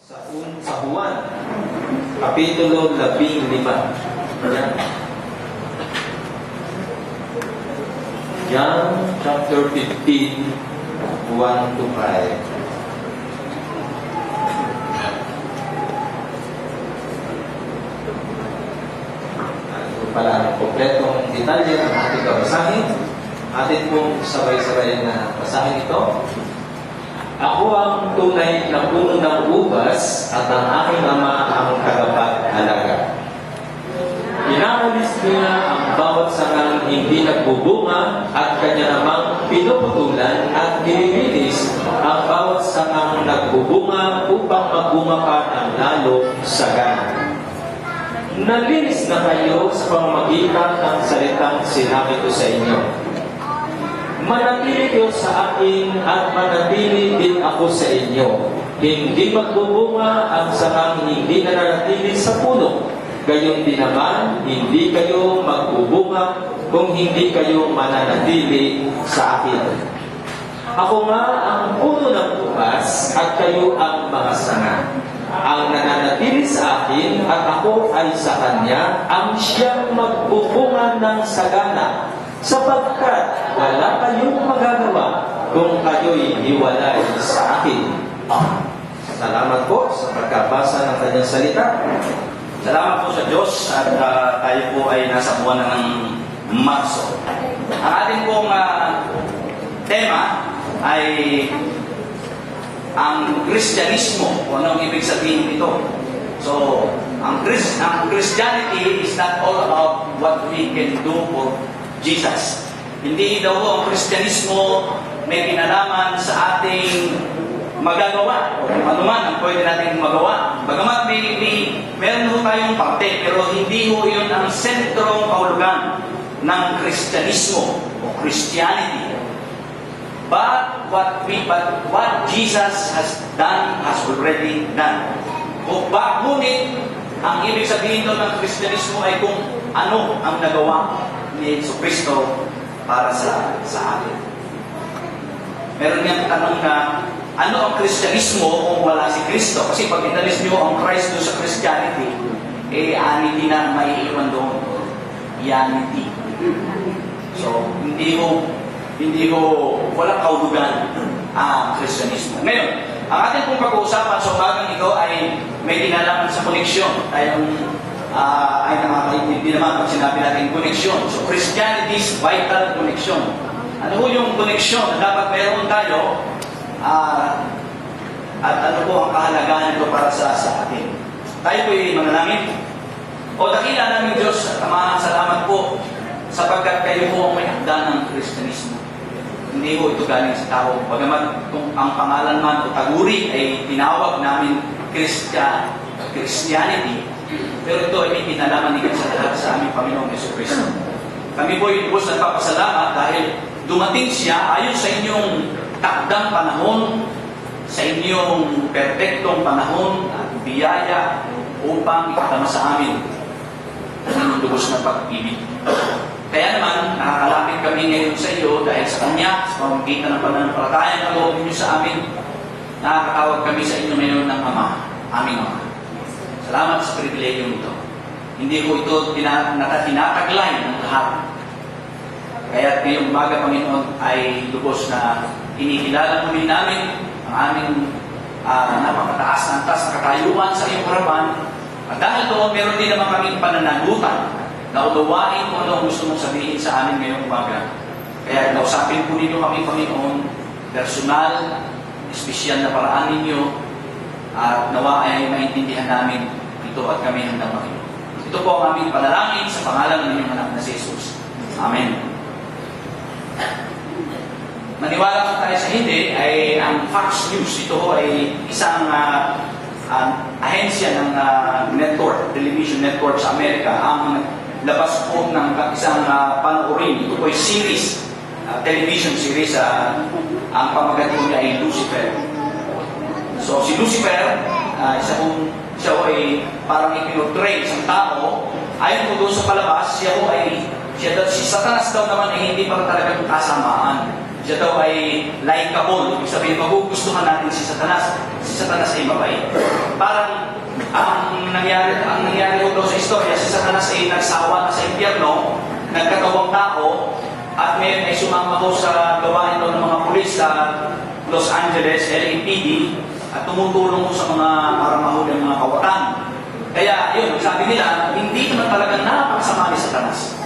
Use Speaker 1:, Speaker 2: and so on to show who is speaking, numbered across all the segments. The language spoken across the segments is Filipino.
Speaker 1: Sa Juan, Kapitulo 15. Yan. John chapter 15, 1 to 5. Ito pala ang kompletong detalye ng ating babasahin. Atin pong sabay-sabay na basahin ito. Ako ang tunay na puno ng ubas at ang aking ama ang tagapag-alaga. Inaalis niya ang bawat sangang hindi nagbubunga at kanya namang pinuputulan at nililinis ang bawat sangang nagbubunga upang magbunga pa ng lalo sagana. Nalinis na kayo sa pamamagitan ng salitang sinabi ko sa inyo. Manatili kayo sa akin at manatili din ako sa inyo. Hindi magbubunga ang sangang hindi nananatili sa puno. Gayon din naman, hindi kayo magbubunga kung hindi kayo mananatili sa akin. Ako nga ang puno ng ubas at kayo ang mga sanga. Ang nananatili sa akin at ako ay sa kanya, ang siyang magbubunga ng sagana. Sapagkat wala kayong magagawa kung kayo'y hiwalay sa akin. Salamat po sa pagkabasa ng kanyang salita.
Speaker 2: Salamat po sa Diyos at tayo po ay nasa buwan ng Marso. Ang ating pong tema ay ang Kristyanismo. Kung anong ibig sabihin nito. So, ang Christianity is not all about what we can do for Jesus. Hindi daw ang Kristyanismo may kinalaman sa ating magagawa o kung ano man ang pwede natin magawa. Bagamat meron ho tayong parte, pero hindi ho yun ang sentrong kahulugan ng Kristyanismo o Christianity. But what Jesus has done, has already done. Ngunit, ang ibig sabihin doon ng Kristyanismo ay kung ano ang nagawa ni Jesucristo para sa atin. Meron niyang tanong na, ano ang Kristyanismo kung wala si Kristo? Kasi pag italis niyo ang Christ doon sa Christianity, anity na ang maiiwan doon. Yanity. So, hindi ho walang kahulugan ang Kristyanismo. Ngayon, ang ating pong pag-uusapan sa umagang ito ay may kinalaman sa koneksyon. Ay nakakaintindi naman pag sinabi natin koneksyon. So, Christianity is vital connection. Ano po yung koneksyon na dapat mayroon tayo at ano po ang kahalagahan ito para sa atin. Tayo po ay manalangin. O dakila namin Diyos at Ama, salamat po sapagkat kayo po ang may hagdan ng Kristyanismo. Hindi po ito galing sa tao. Bagamat kung ang pangalan man o taguri ay tinawag namin Christianity, pero ito ay may kinalaman din sa lahat sa aming Panginoong Jesucristo. Kami po ay lubos nagpapasalamat dahil dumating siya ayon sa inyong takdang panahon, sa inyong perpektong panahon at biyaya upang ikatama sa amin ang lubos na pag-ibig. Kaya naman, nakakalapit kami ngayon sa iyo dahil sa Kanya, sa pamamagitan ng pananampalataya na loob ninyo sa amin, nakakatawag kami sa inyo ngayon ng Ama, aming Ama. Salamat sa pribileyo nito. Hindi ko ito tinataglay ng lahat. Kaya ngayong umaga, Panginoon, ay lubos na inikilala muli namin ang aming napakataas na antas na katayuan sa iyong harapan. At dahil doon, meron din naman kaming pananagutan na unawain kung ano ang gusto mong sabihin sa amin ngayong umaga. Kaya nausapin po ninyo kami, Panginoon, personal, espesyal na paraan ninyo, at nawa ay maintindihan namin ito at kami handang Panginoon. Ito po ang aming panalangin sa pangalan ng inyong anak na si Jesus. Amen. Maniwala kung tayo sa hindi, ay ang Fox News, ito ay isang ahensya ng network, television network sa Amerika, ang labas po ng isang panoorin. Ito po ay series, television series, ang pamagat po niya ay Lucifer. So si Lucifer, siya ay parang ipinotrade isang tao. Ayon po doon sa palabas, si Satanas daw naman ay hindi para talagang kasamaan. siya daw ay likable. Ibig sabihin, magugustuhan natin si Satanas. Si Satanas ay mabait. Parang ang nangyari ko daw sa istorya, si Satanas ay nagsawa na sa impyerno, nagkatawang tao, at ngayon ay sumama ko sa gawain daw ng mga pulis sa Los Angeles, LAPD, at tumutulong ko sa mga para mahuli ang mga kawatan. Kaya yun, sabi nila, hindi naman talaga napakasama ni Satanas.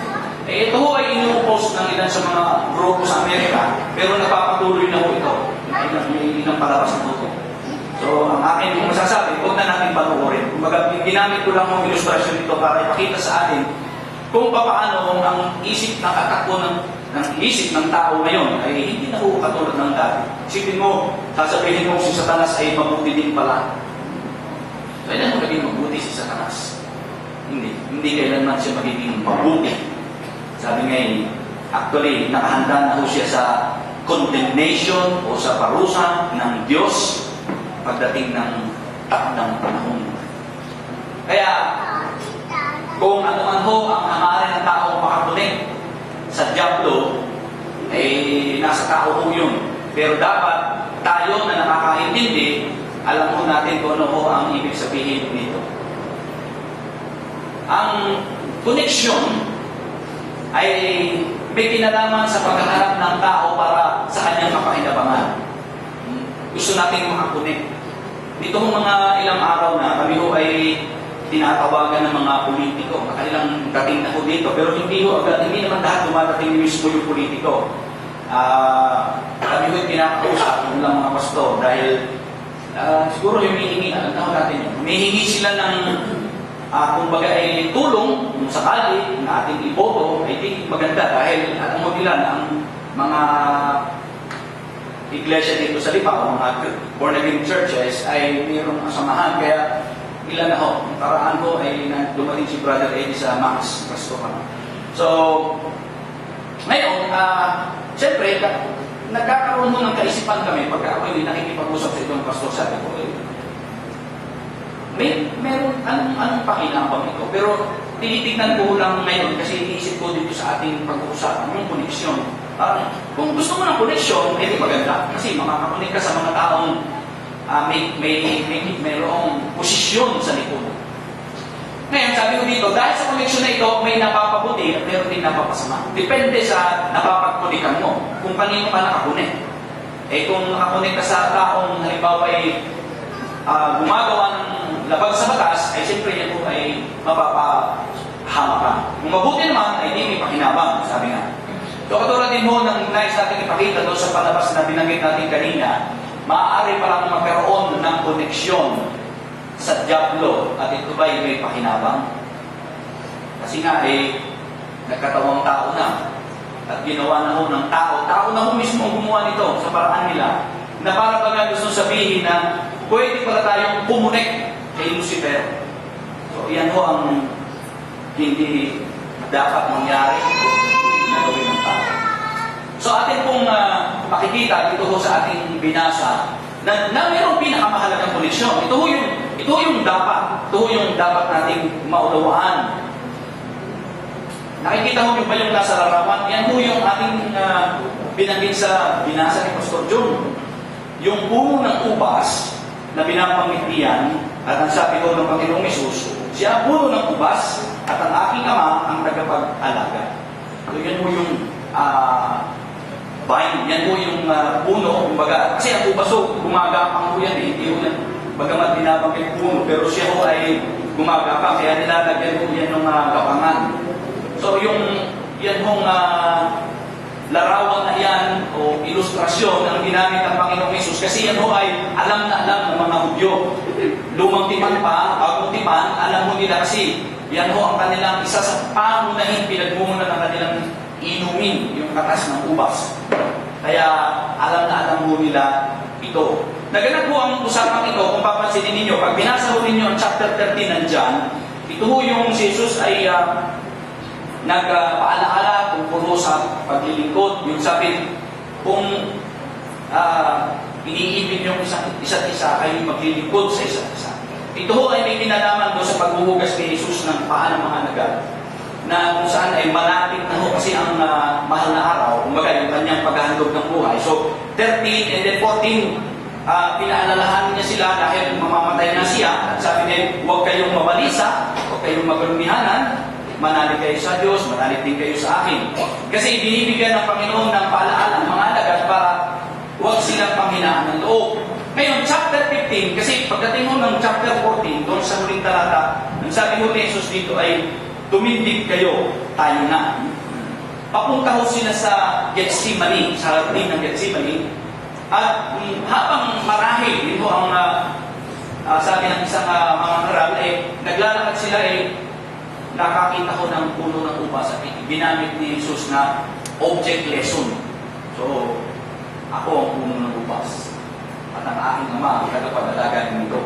Speaker 2: Ito ho ay inu-post ng ilan sa mga grupo sa Amerika, pero napapatuloy na ho ito. May ilang palabas na ito. So, ang akin kung masasabi, huwag na natin panuorin. Kumbaga, ginamit ko lang ang ilustrasyon nito para ipakita sa atin kung paano ang isip ng atakbo ng isip ng tao ngayon ay hindi na ho katulad ng dati. Isipin mo, sasabihin mo si Satanas ay mabuti din pala. Kailan mo naging mabuti si Satanas? Hindi kailanman siya magiging mabuti. Sabi nga actually, nakahanda na ho siya sa condemnation o sa parusa ng Diyos pagdating ng takdang panahon. Kaya, kung ano man ho ang hangarin ng taong makapunin sa diablo, eh, nasa tao ho yun. Pero dapat, tayo na nakakaintindi, alam mo natin kung ano ho ang ibig sabihin nito. Ang koneksyon ay may kinalaman sa paghahanap ng tao para sa kanyang mapakinabangan. Gusto natin makakunik. Dito mga ilang araw na kami ho ay tinatawagan ng mga politiko. Makailang dating na ho dito, pero hindi naman lahat dumadating mismo yung politiko. Kami ho ay pinakausap ng mga pastor dahil siguro humihingi, humihingi sila ng kumbaga ay tulong kung sakali na ating iboto ay di maganda dahil alam mo nila na ang mga iglesia dito sa Lipa, mga born-again churches ay mayroong kasamahan. Kaya ilan na ho, ang karaan ko ay dumating si Brother Eddie sa Max, Pastor. So, ngayon, siyempre, nagkakaroon mo ng kaisipan kami pagka ako yung nakikipag-usap sa itong pastor, sabi ko, meron, anong pakinabang ito? Pero tinitignan ko lang ngayon kasi iniisip ko dito sa ating pag-uusapan, yung koneksyon. Kung gusto mo ng koneksyon, hindi maganda. Kasi makakakunik ka sa mga taong mayroong posisyon sa likod. Ngayon, sabi ko dito, dahil sa koneksyon na ito, may napapabuti at mayroon din napapasama. Depende sa napapagkunikan mo, kung kanino ka nakakunik. Kung nakakunik ka sa taong halimbawa ay gumagawa ng labag sa batas, ay siyempre yan po ay mapapahama ka. Kung mabuti naman, ay hindi may pakinabang, sabi nga. So, katulad din mo ng nais natin ipakita doon sa palabas na binanggit natin kanina, maaari palang magkaroon ng koneksyon sa diablo at ito ba'y may pakinabang? Kasi nga nagkatawang tao na at ginawa na ho ng tao. Tao na ho mismo ang gumawa nito sa paraan nila na para baga gusto sabihin na pwede pala tayong pumunik kay Lucifer. So, yan ho ang hindi dapat mangyari na gawin ng tao. So, atin pong makikita dito ho sa ating binasa na mayroong pinakamahalagang koneksyon. Ito yung dapat nating maunawaan. Nakikita mo yung ba yung nasa larawan? Yan ho yung ating binanggit sa binasa ni Pastor John. Yung puno ng ubas na pinapangitian at ang sabi ko ng Panginoong Hesus, siya ang puno ng ubas at ang aking ama ang tagapag-alaga. So yan ho yung vine, yan ho yung puno, kumbaga, kasi ang ubas ho, gumagapang ho yan hindi ho yan, bagamat binabanggit puno, pero siya ho ay gumagapang, kaya nilalagyan ho yan ng gapangan. So yan hong larawan na yan o ilustrasyon ang ginamit ng Panginoong Hesus kasi yan ho ay alam na alam ng mga Hudyo. Lumang tipan pa, bagong tipan, alam mo nila kasi yan ho ang kanilang isa sa pangunahin pinagmumuna ng kanilang inumin, yung katas ng ubas. Kaya alam na alam mo nila ito. Naganap po ang usapang ito, kung papansinin ninyo, pag binasa ho ninyo ang chapter 13 ng John, ito ho yung si Jesus ay nagpaalaala tungkol sa paglilingkod. Yung sabi, kung iniibig nyo isa't isa, kayo maglilingkod sa isa't isa. Ito ho ay may kinalaman doon sa paghuhugas ni Jesus ng paa ng mga nagal. Na kung saan minsan ay malapit na ho kasi ang mahal na araw, kumbaga yung kanyang paghahandog ng buhay. So, 13 and then 14, pinaalalahanan niya sila dahil mamamatay na siya. At sabi niya, huwag kayong mabalisa, huwag kayong magalumihanan, manalig kayo sa Diyos, manalig din kayo sa akin. Kasi binibigyan ng Panginoon ng paalaala ng mga alagad para huwag silang panghinaan ng loob. Ngayon, chapter 15, kasi pagdating mo ng chapter 14, doon sa huling talata, ang sabi ho ni Jesus dito ay, tumindig kayo, tayo na. Papunta ho sila sa Gethsemane, sa hardin ng Gethsemane, at habang marahil, ito ang sabi ng isang mga ngaral, naglalakad sila nakakita ko ng puno ng ubas at ginamit ni Jesus na object lesson. So, ako ang puno ng ubas. At ang aking ama ang tagapag-alaga nito.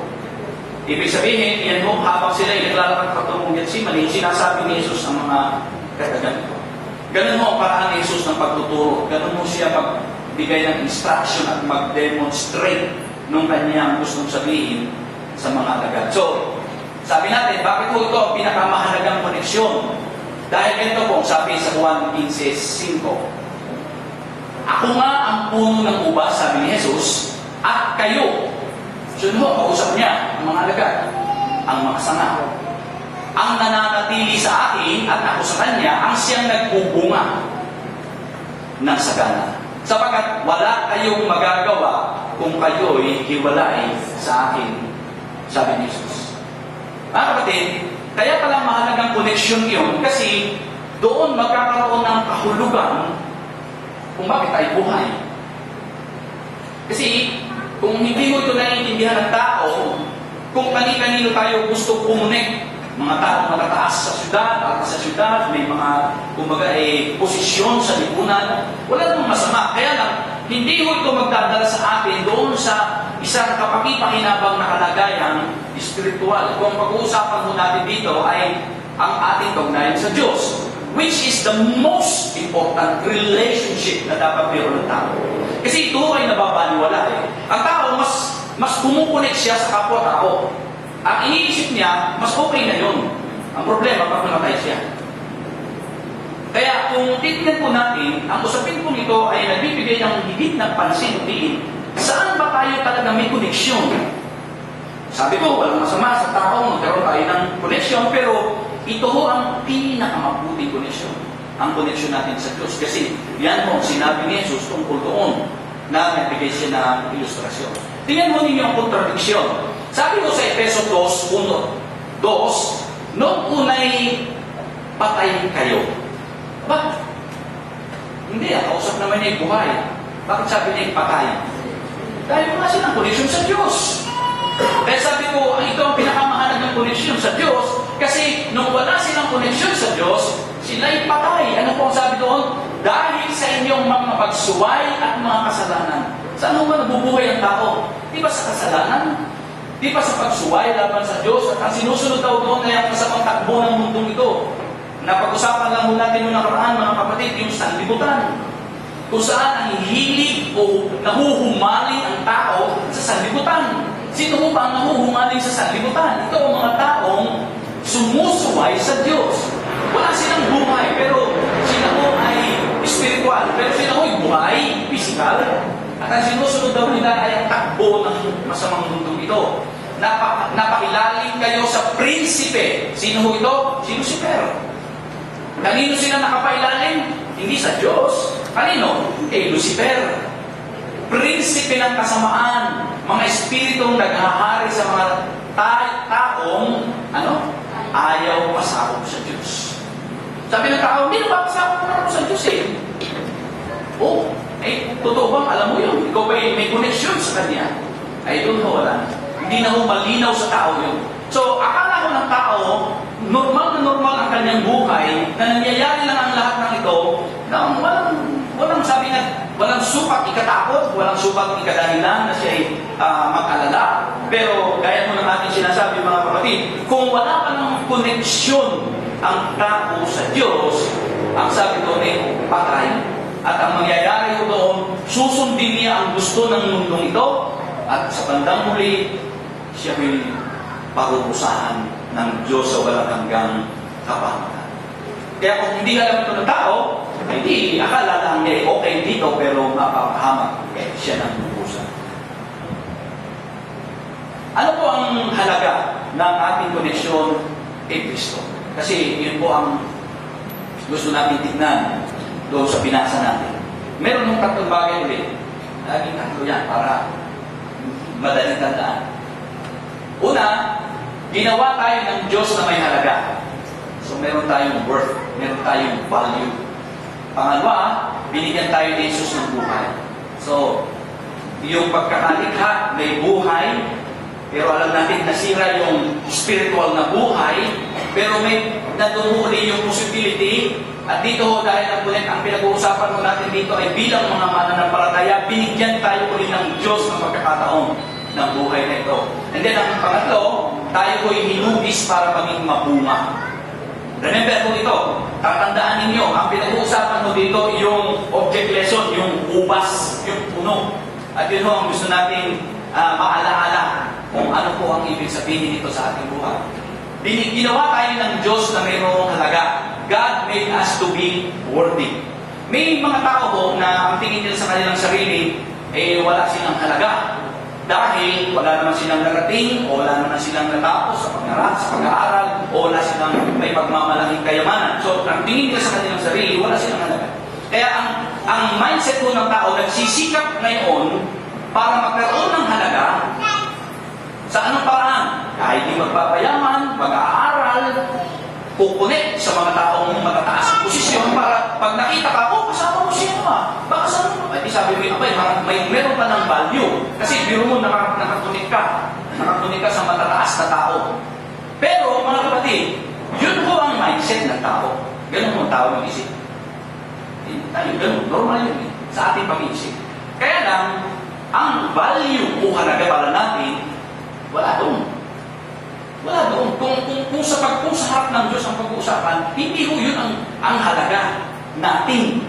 Speaker 2: Ibig sabihin, yan mo, habang sila naglalakad patungong Gethsemane, sinasabi ni Jesus ang mga katagan ito. Ganun mo ang paraan ni Jesus ng pagtuturo. Ganun mo siya magbigay ng instruction at mag-demonstrate nung kanyang gustong sabihin sa mga alagad. So, sabi natin, bakit po ito ang pinakamahalagang koneksyon? Dahil ito po, sabi sa Juan 15:5, ako nga ang puno ng ubas, sabi ni Jesus, at kayo. So, kausap niya ang mga alagad, ang mga sanga. Ang nananatili sa akin at ako sa kanya, ang siyang nagbubunga ng sagana. Sapagkat wala kayong magagawa kung kayo'y hiwalay sa akin, sabi ni Jesus. Mga kapatid, kaya pala mahalagang connection yun kasi doon magkakaroon ng kahulugan kung bakit tayo buhay. Kasi kung hindi mo ito naiintindihan ng tao, kung kani-kanino tayo gusto kumunik, mga taong matataas sa syudad, at sa syudad, may mga kumbaga posisyon sa lipunan, wala namang masama. Kaya lang, hindi mo ito magdadala sa atin doon sa isang kapakipakinabang na kalagayang spiritual. Kung pag-uusapan mo natin dito ay ang ating pagnayan sa Diyos, which is the most important relationship na dapat meron ng tao. Kasi ito ay nababaliwala Ang tao, mas kumukunik siya sa kapwa-tao. Ang iniisip niya, mas okay na yun. Ang problema, pag namatay siya. Kaya kung titignan po natin, ang usapin po nito ay nagbibigay ng higit ng pansin o diin. Saan ba tayo talaga may koneksyon? Sabi ko, walang masama sa tao, magkaroon tayo ng koneksyon, pero ito ho ang pinakamabuting koneksyon. Ang koneksyon natin sa Diyos. Kasi yan ho, sinabi ni Jesus tungkol doon na nagbigay siya ng ilustrasyon. Tingnan mo ninyo ang kontradiksyon. Sabi ko sa Efeso 2:1-2, noong unay patay kayo. Bakit? Hindi, kausap naman niya yung buhay. Bakit sabi niya yung patay? Dahil wala silang koneksyon sa Diyos. Kaya sabi ko, ito ang pinakamahalagang koneksyon sa Diyos kasi nung wala silang koneksyon sa Diyos, sila'y patay. Ano po ang sabi doon? Dahil sa inyong mga pagsuway at mga kasalanan. Saan ba nabubuhay ang tao? Di ba sa kasalanan? Di ba sa pagsuway laban sa Diyos? At ang sinusunod daw doon ay ang kasamang takbo ng mundong ito. Napag-usapan lang muna natin noong nakaraan, mga kapatid, yung sanlibutan. Kung saan ang hilig o nahuhumaling ang tao sa sanlibutan. Sino mo ba ang nahuhumaling sa sanlibutan? Ito ang mga taong sumusuway sa Diyos. Wala silang buhay, pero sila mo ay spiritual. Pero sila mo ay buhay, physical. At ang sinusunod daw nila ay ang takbo ng masamang mundo ito. Napakilalim kayo sa prinsipe. Sino ho ito? Si Lucifer. Kanino sila nakapailalim? Hindi sa Diyos. Kanino? Kay Lucifer. Prinsipe ng kasamaan. Mga espiritong naghahari sa mga taong ayaw pasakop sa Diyos. Sabi ng tao, hindi na pasakop na ako sa Diyos totoo bang alam mo yun? Ikaw ba may connection sa Kanya? I don't know, wala. Hindi na ho malinaw sa tao yun. So, akala ko ng tao, normal na normal ang kanyang buhay, na nangyayari lang ang lahat ng ito, na walang sabi na, walang sukat ikatakot, walang sukat ikadahilan na siya ay mag-alala. Pero, gaya mo ng ating sinasabi mga kapatid, kung wala pa ng koneksyon ang tao sa Diyos, ang sabi doon ay patay. At ang mangyayari ko doon, susundin niya ang gusto ng mundong ito, at sa bandang muli, siya may parurusahan ng Diyos sa walang hanggang kapamakan. Kaya kung hindi alam ito ng tao, hindi akala lang niya okay dito pero mapapahamak. Kaya siya nang bubusan. Ano po ang halaga ng ating koneksyon kay Kristo? Kasi yun po ang gusto natin tignan doon sa binasa natin. Meron ng tatlong bagay ulit. Laging tatlo yan para madaling tandaan. Una, ginawa tayo ng Diyos na may halaga. So meron tayong worth, meron tayong value. Pangalawa, binigyan tayo ni Jesus ng buhay. So, yung pagkakalikha, may buhay, pero alam natin nasira yung spiritual na buhay, pero may nadumuhuli yung possibility. At dito ho, dahil ang ulit ang pinag-uusapan mo natin dito ay bilang mga mananampalataya, binigyan tayo ulit ng Diyos ng pagkakataon ng buhay na ito. And then ang pangatlo, tayo ko'y hinugis para maging mabunga. Remember po ito, tatandaan ninyo, ang pinag-uusapan mo dito yung object lesson, yung ubas, yung puno. At yun ho ang gusto natin maalaala kung ano po ang ibig sabihin dito sa ating buhay. Ginawa tayo ng Diyos na mayroong halaga. God made us to be worthy. May mga tao po na ang tingin nila sa kanilang sarili, wala silang halaga. Dahil wala naman silang narating, o wala naman silang natapos sa pag-aaral, o wala silang may pagmamalaking kayamanan. So, ang tingin nila sa kanilang sarili, wala silang halaga. Kaya ang mindset po ng tao, nagsisikap ngayon para magkaroon ng halaga sa anong paraan? Kahit di magpapayaman, mag-aaral, kukunik sa mga taong matataas ang posisyon para pag nakita ka, kasama mo siya baka saan mo? Di sabi mo, meron ka ng value. Kasi biro mo, nakakunik ka sa matataas na tao. Pero, mga kapatid, yun po ang mindset ng tao. Ganun mo ang tao ng isip. Tayo, ganun. Normal yun sa ating pag-iisip. Kaya lang, ang value o halaga para natin, wala doon. Wala doon. Kung sa harap ng Diyos ang pag-uusapan, hindi ho yun ang halaga natin.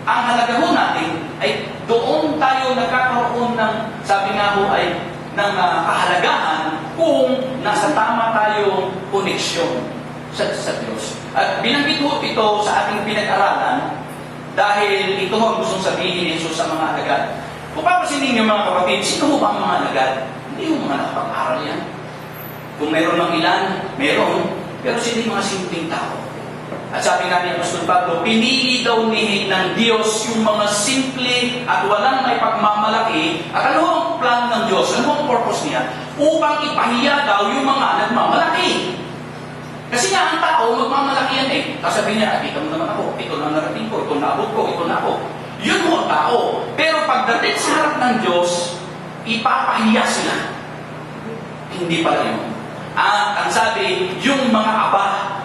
Speaker 2: Ang halaga ho natin ay doon tayo nagkakaroon ng, sabi nga ho ay, ng kahalagahan kung nasa tama tayong koneksyon sa Diyos. At binanggit ho ito sa ating pinag-aralan dahil ito ho ang gustong sabihin ni Jesus sa mga alagad. Kung papansinin niyo mga kapatid, sino ho ba ang mga alagad? Hindi ho mga nakapag-aral yan. Kung meron ng ilan, meron. Pero sila yung mga simpleng tao. At sabi nga ni Apostol Pablo, pinili daw ng Diyos yung mga simple at walang may pagmamalaki. At ano ang plan ng Diyos? Ano ang purpose niya? Upang ipahiya daw yung mga nagmamalaki. Kasi nga ang tao, magmamalaki yan eh. Sasabihin niya, ito naman ako, ito na narating ko, ito na abot ko, ito na ako. Yun mo ang tao. Pero pagdating sa harap ng Diyos, ipapahiya sila. Hindi pala yun. At ang sabi, yung mga aba,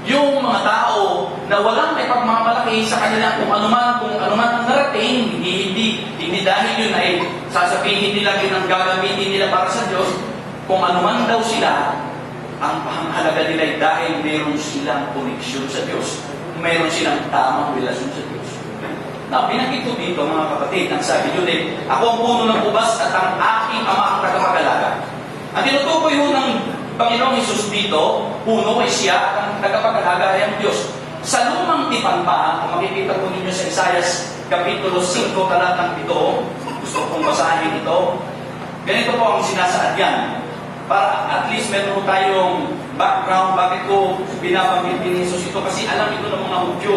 Speaker 2: yung mga tao na walang may pagmamalaki sa kanila kung anuman ang narating, hindi dahil yun ay sasabihin nila yun ang gagamitin nila para sa Diyos, kung anuman daw sila, ang pahalaga nila ay dahil mayroon silang koneksyon sa Diyos. Mayroon silang tamang relasyon sa Diyos. Na pinakita dito mga kapatid, ang sabi yun eh, ako ang puno ng ubas at ang aking ama ang tagapag-alaga. Ang tinutukoy ho ng Panginoong Hesus dito, puno ay siya at ang tagapag-alaga ay ang Diyos. Sa lumang tipan pa, kung makikita po ninyo sa Isaias Kapitulo 5, talatang 7, gusto kong basahin ito, ganito po ang sinasaad yan. Para at least meron po tayong background, bakit ko binabanggit ni Jesus ito, kasi alam ito ng mga Hudyo.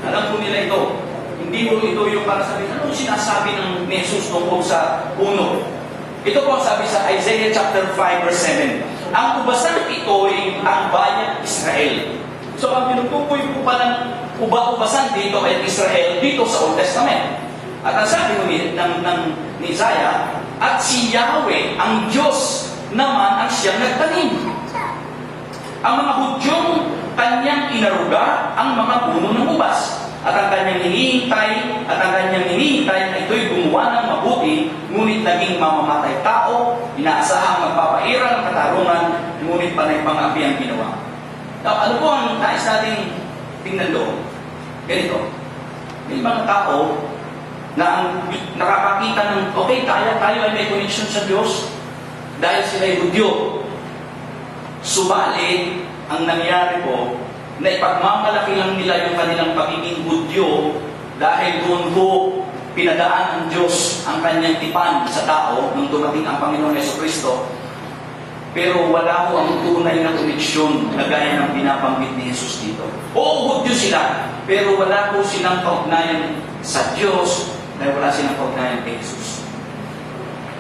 Speaker 2: Alam po nila ito. Hindi mo ito yung para sabihin, anong sinasabi ng Jesus tungkol sa puno? Ito po ang sabi sa Isaiah chapter 5 verse 7. Ang ubasan ito ay ang bayan Israel. So ang tinutukoy po pa ng ubasan dito ay Israel dito sa Old Testament. At ang sabi ni Isaiah, at si Yahweh, ang Diyos naman ang siyang nagtanim. Ang mga Hudyong kanyang inaruga ang mga puno ng ubas. At ang kanyang hinihintay na ito'y gumawa ng mabuti, ngunit naging mamamatay tao, inaasahang magpapaira ng katarungan, ngunit panay pang-api ang ginawa. Now, ano po ang nais natin tingnan doon? Ganito, may mga tao na nakakakita ng, okay, tayo ay may connection sa Diyos dahil sila ay Hudyo. Subalit, ang nangyari po, na ipagmamalaki lang nila yung kanilang pagiging Hudyo dahil doon po pinadaan ng Diyos ang kanyang tipan sa tao nung dumating ang Panginoong Jesucristo. Pero wala po ang tunay na koneksyon na gaya ng binabanggit ni Jesus dito. Oo, Hudyo sila, pero wala po silang kaugnayan sa Diyos dahil wala silang kaugnayan kay Jesus.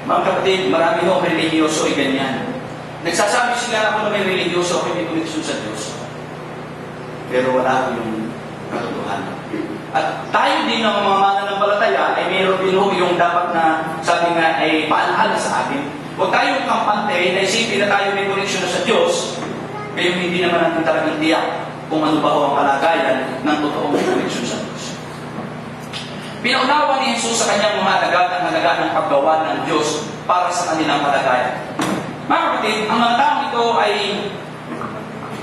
Speaker 2: Mga kapatid, marami ho religyoso ay ganyan. Nagsasabi sila ako na may religyoso ako, may koneksyon sa Diyos. Pero wala ko yung katotohanan. At tayo din ng mga mananampalataya ay mayroon din ho yung dapat na sabi nga ay paalala sa atin. Huwag tayong kampante na isipin na tayo may koneksyon na sa Diyos, kaya hindi naman natin talagang tiyak kung ano ba ho ang kalagayan ng totoong koneksyon sa Diyos. Pinaunawa ni Jesus sa kanyang mga halaga ng paggawa ng Diyos para sa kanilang kalagayan. Mga kapatid, ang mga taong ito ay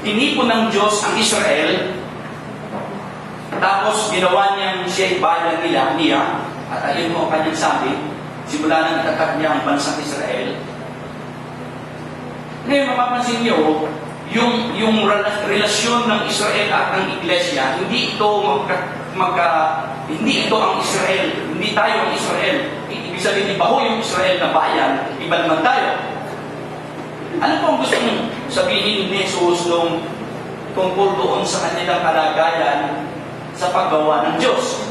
Speaker 2: tinipon ng Diyos ang Israel, tapos ginawa niyang siya'y bayan niya, at ayun mo ang kanyang sabi, simula nang itatag niya ang bansang Israel. Ngayon, mapapansin niyo, yung relasyon ng Israel at ng Iglesia, hindi ito hindi ito ang Israel, hindi tayo ang Israel. Ibig sabihin, iba ho yung Israel na bayan, iba naman tayo. Ano po ang gusto mong sabihin ni Jesus nung tungkol doon sa kanilang kalagayan sa paggawa ng Diyos?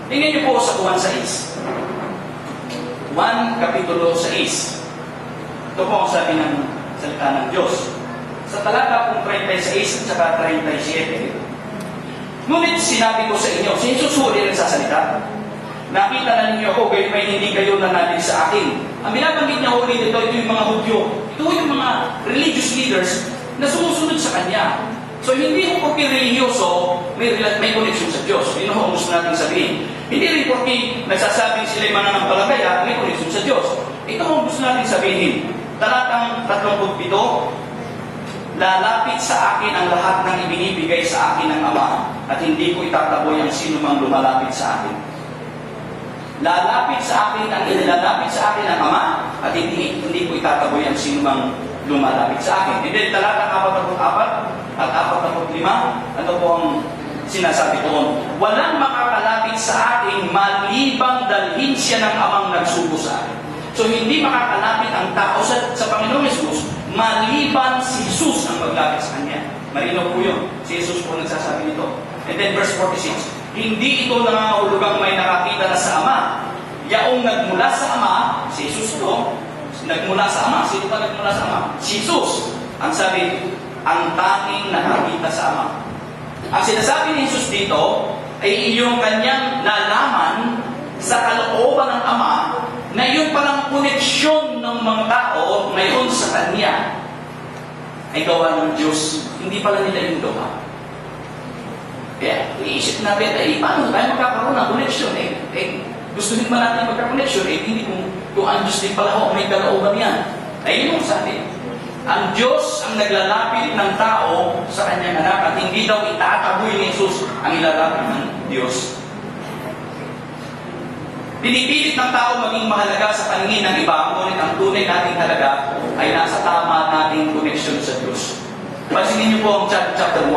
Speaker 2: Tingnan niyo po sa Juan 6. Juan Kapitulo 6. Ito po ang sabi ng salita ng Diyos. Sa talata pong 36 at saka 37. Ngunit sinabi ko sa inyo, si Jesus huli nagsasalita. Nakita na ninyo ako, gayon may hindi kayo nanalig sa akin. Ang binabanggit niya huli dito, ito yung mga Hudyo. Ito yung mga religious leaders na sumusunod sa Kanya. So hindi ho porque religyoso, may koneksyon sa Diyos. Yun ho ang gusto natin sabihin. Hindi rin porque nagsasabing sila yung mananampalataya, may koneksyon sa Diyos. Ito ang gusto natin sabihin. Talatang 37, lalapit sa akin ang lahat ng ibinibigay sa akin ng Ama, at hindi ko itataboy ang sino mang lumalapit sa akin. Lalapit sa akin ang inilalapit sa akin ng Ama, at hindi ko itataboy ang sino mang lumalapit sa akin. And then talatang 44 at 45, ano po ang sinasabi doon? Walang makakalapit sa akin malibang dalhin siya ng Amang nagsugo sa akin. So hindi makakalapit ang tao sa Panginoong Jesus maliban si Jesus ang maglapit sa Kanya. Marino po yun. Si Jesus po nagsasabi nito. And then verse 46, hindi ito nangangahulugang may nakakita na sa Ama. Yaong nagmula sa Ama, si Jesus ito, nagmula sa Ama. Sino pa nagmula sa Ama? Si Jesus. Ang sabi, ang tanging nakakita sa Ama. Ang sinasabi ni Jesus dito ay yung kanyang nalaman sa kalooban ng Ama na yung palang koneksyon ng mga tao ngayon sa Kanya ay gawa ng Diyos. Hindi pala nila yung gawa. Kaya iisip natin, paano tayo magkakaroon ng koneksyon? Gusto din ba natin magkakoneksyon? Hindi kung ang Diyos din pala may kalooban yan. Ayun yung sabi. Ang Diyos ang naglalapit ng tao sa Kanyang anak at hindi daw itataboy ni Jesus ang ilalapit ng Diyos. Pinipilit ng tao maging mahalaga sa paningin ng iba, ngunit ang tunay nating halaga ay nasa tama nating koneksyon sa Diyos. Pansinin niyo po ang chapter 1.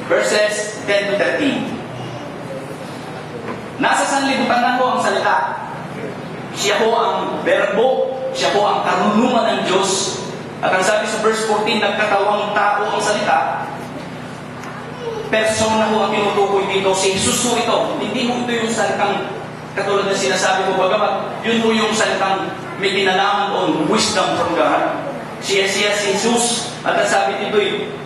Speaker 2: Verses 10 to 13. Nasa sanlibutan na po ang salita. Siya po ang verbo, siya po ang karunungan ng Diyos. At ang sabi sa verse 14, nagkatawang tao ang salita. Persona ho ang tinutukoy dito, si Jesus ho ito. Hindi mo ito yung salitang katulad na sinasabi ko, bagamat yun ho yung salitang may kinalaman doon, wisdom from God. Siya si Jesus. At ang sabi dito,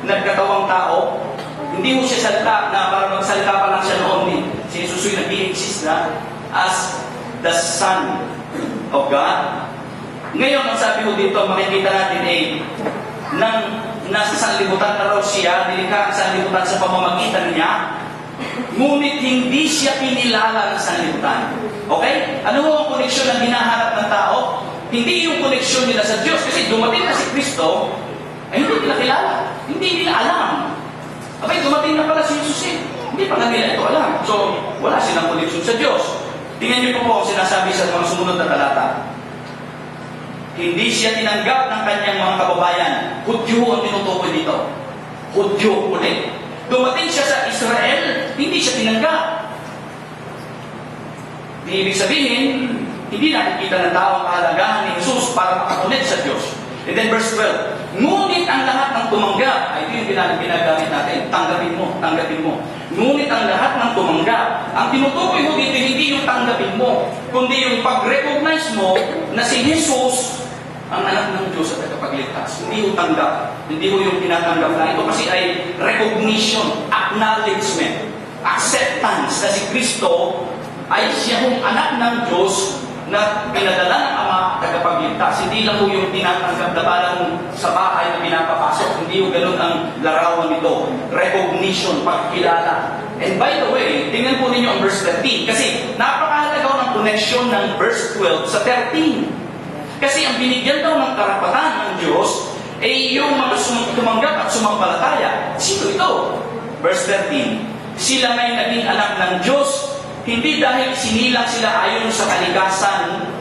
Speaker 2: nagkatawang tao. Hindi ho siya salita na para magsalita pa lang siya noon. Si Jesus yung nag-i-exist na as the Son of God. Ngayon, ang sabi ko dito, makikita natin nasa sanlibutan na raw siya, nilikha ang sanlibutan sa pamamagitan niya, ngunit hindi siya pinilala ng sanlibutan. Okay? Ano ho ang koneksyon na hinahanap ng tao? Hindi yung koneksyon nila sa Diyos, kasi dumating na si Kristo, ay hindi nila kilala. Hindi nila alam. Abay, dumating na pala si Jesus eh. Hindi pala nila ito alam. So, wala silang koneksyon sa Diyos. Tingnan niyo po ang sinasabi sa mga sumunod na talata. Hindi siya tinanggap ng kanyang mga kababayan. Hudyo ang tinutukoy dito. Hudyo ulit. Dumating siya sa Israel, hindi siya tinanggap. Di ibig sabihin, hindi nakikita ng tao ang kahalagahan ni Jesus para makakulit sa Diyos. And then verse 12, ngunit ang lahat ng tumanggap, ay ito yung ginagamit natin, tanggapin mo, tanggapin mo. Ngunit ang lahat ng tumanggap, ang tinutukoy mo dito, hindi yung tanggapin mo, kundi yung pag-recognize mo na si Jesus ang anak ng Diyos at tagapagligtas. Hindi yung tanggap, hindi yung tinatanggap na ito kasi ay recognition, acknowledgement, acceptance na si Kristo ay siya yung anak ng Diyos na pinadala ng Ama tagapagligtas. Hindi lang yung tinatanggap na parang sa bahay na pinapapasok. Hindi yung ganun ang larawan nito. Recognition, pagkilala. And by the way, tingnan po ninyo ang verse 13. Kasi napakahalaga ng connection ng verse 12 sa 13. Kasi ang binigyan daw ng karapatan ng Diyos ay yung mga tumanggap at sumampalataya. Sino ito? Verse 13. Sila may naging anak ng Diyos hindi dahil sinilang sila ayon sa kalikasan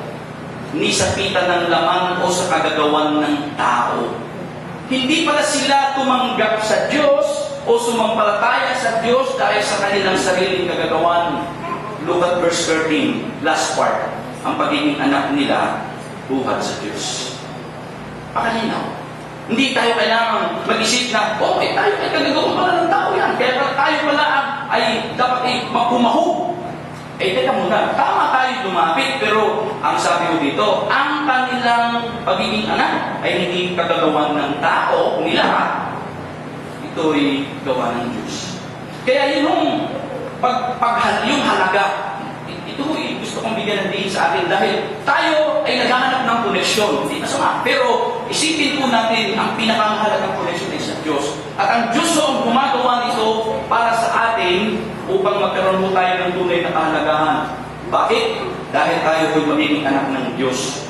Speaker 2: ni sa pita ng laman o sa kagagawan ng tao. Hindi pala sila tumanggap sa Diyos o sumampalataya sa Diyos dahil sa kanilang sariling kagagawan. Look at verse 13, last part. Ang pagiging anak nila buhat sa Diyos. Pakalinaw. Hindi tayo kailangan mag-isip na, okay, tayo ay kagagawan pala ng tao yan. Kaya tayo pala ay dapat magpumahog. Teka muna, tama tayo lumapit, pero ang sabi ko dito, ang kanilang pagiging anak ay hindi kagagawan ng tao nila, ito ay gawa ng Diyos. Kaya yung yung halaga, ito gusto kong bigyan ng diin sa atin dahil tayo ay naghahanap ng koneksyon, hindi masama. Pero isipin po natin ang pinakamahalagang koneksyon ay sa Diyos. At ang Diyos ang gumagawa nito para sa atin upang magkaroon mo tayo ng tunay na kahalagahan. Bakit? Dahil tayo ay magiging anak ng Diyos.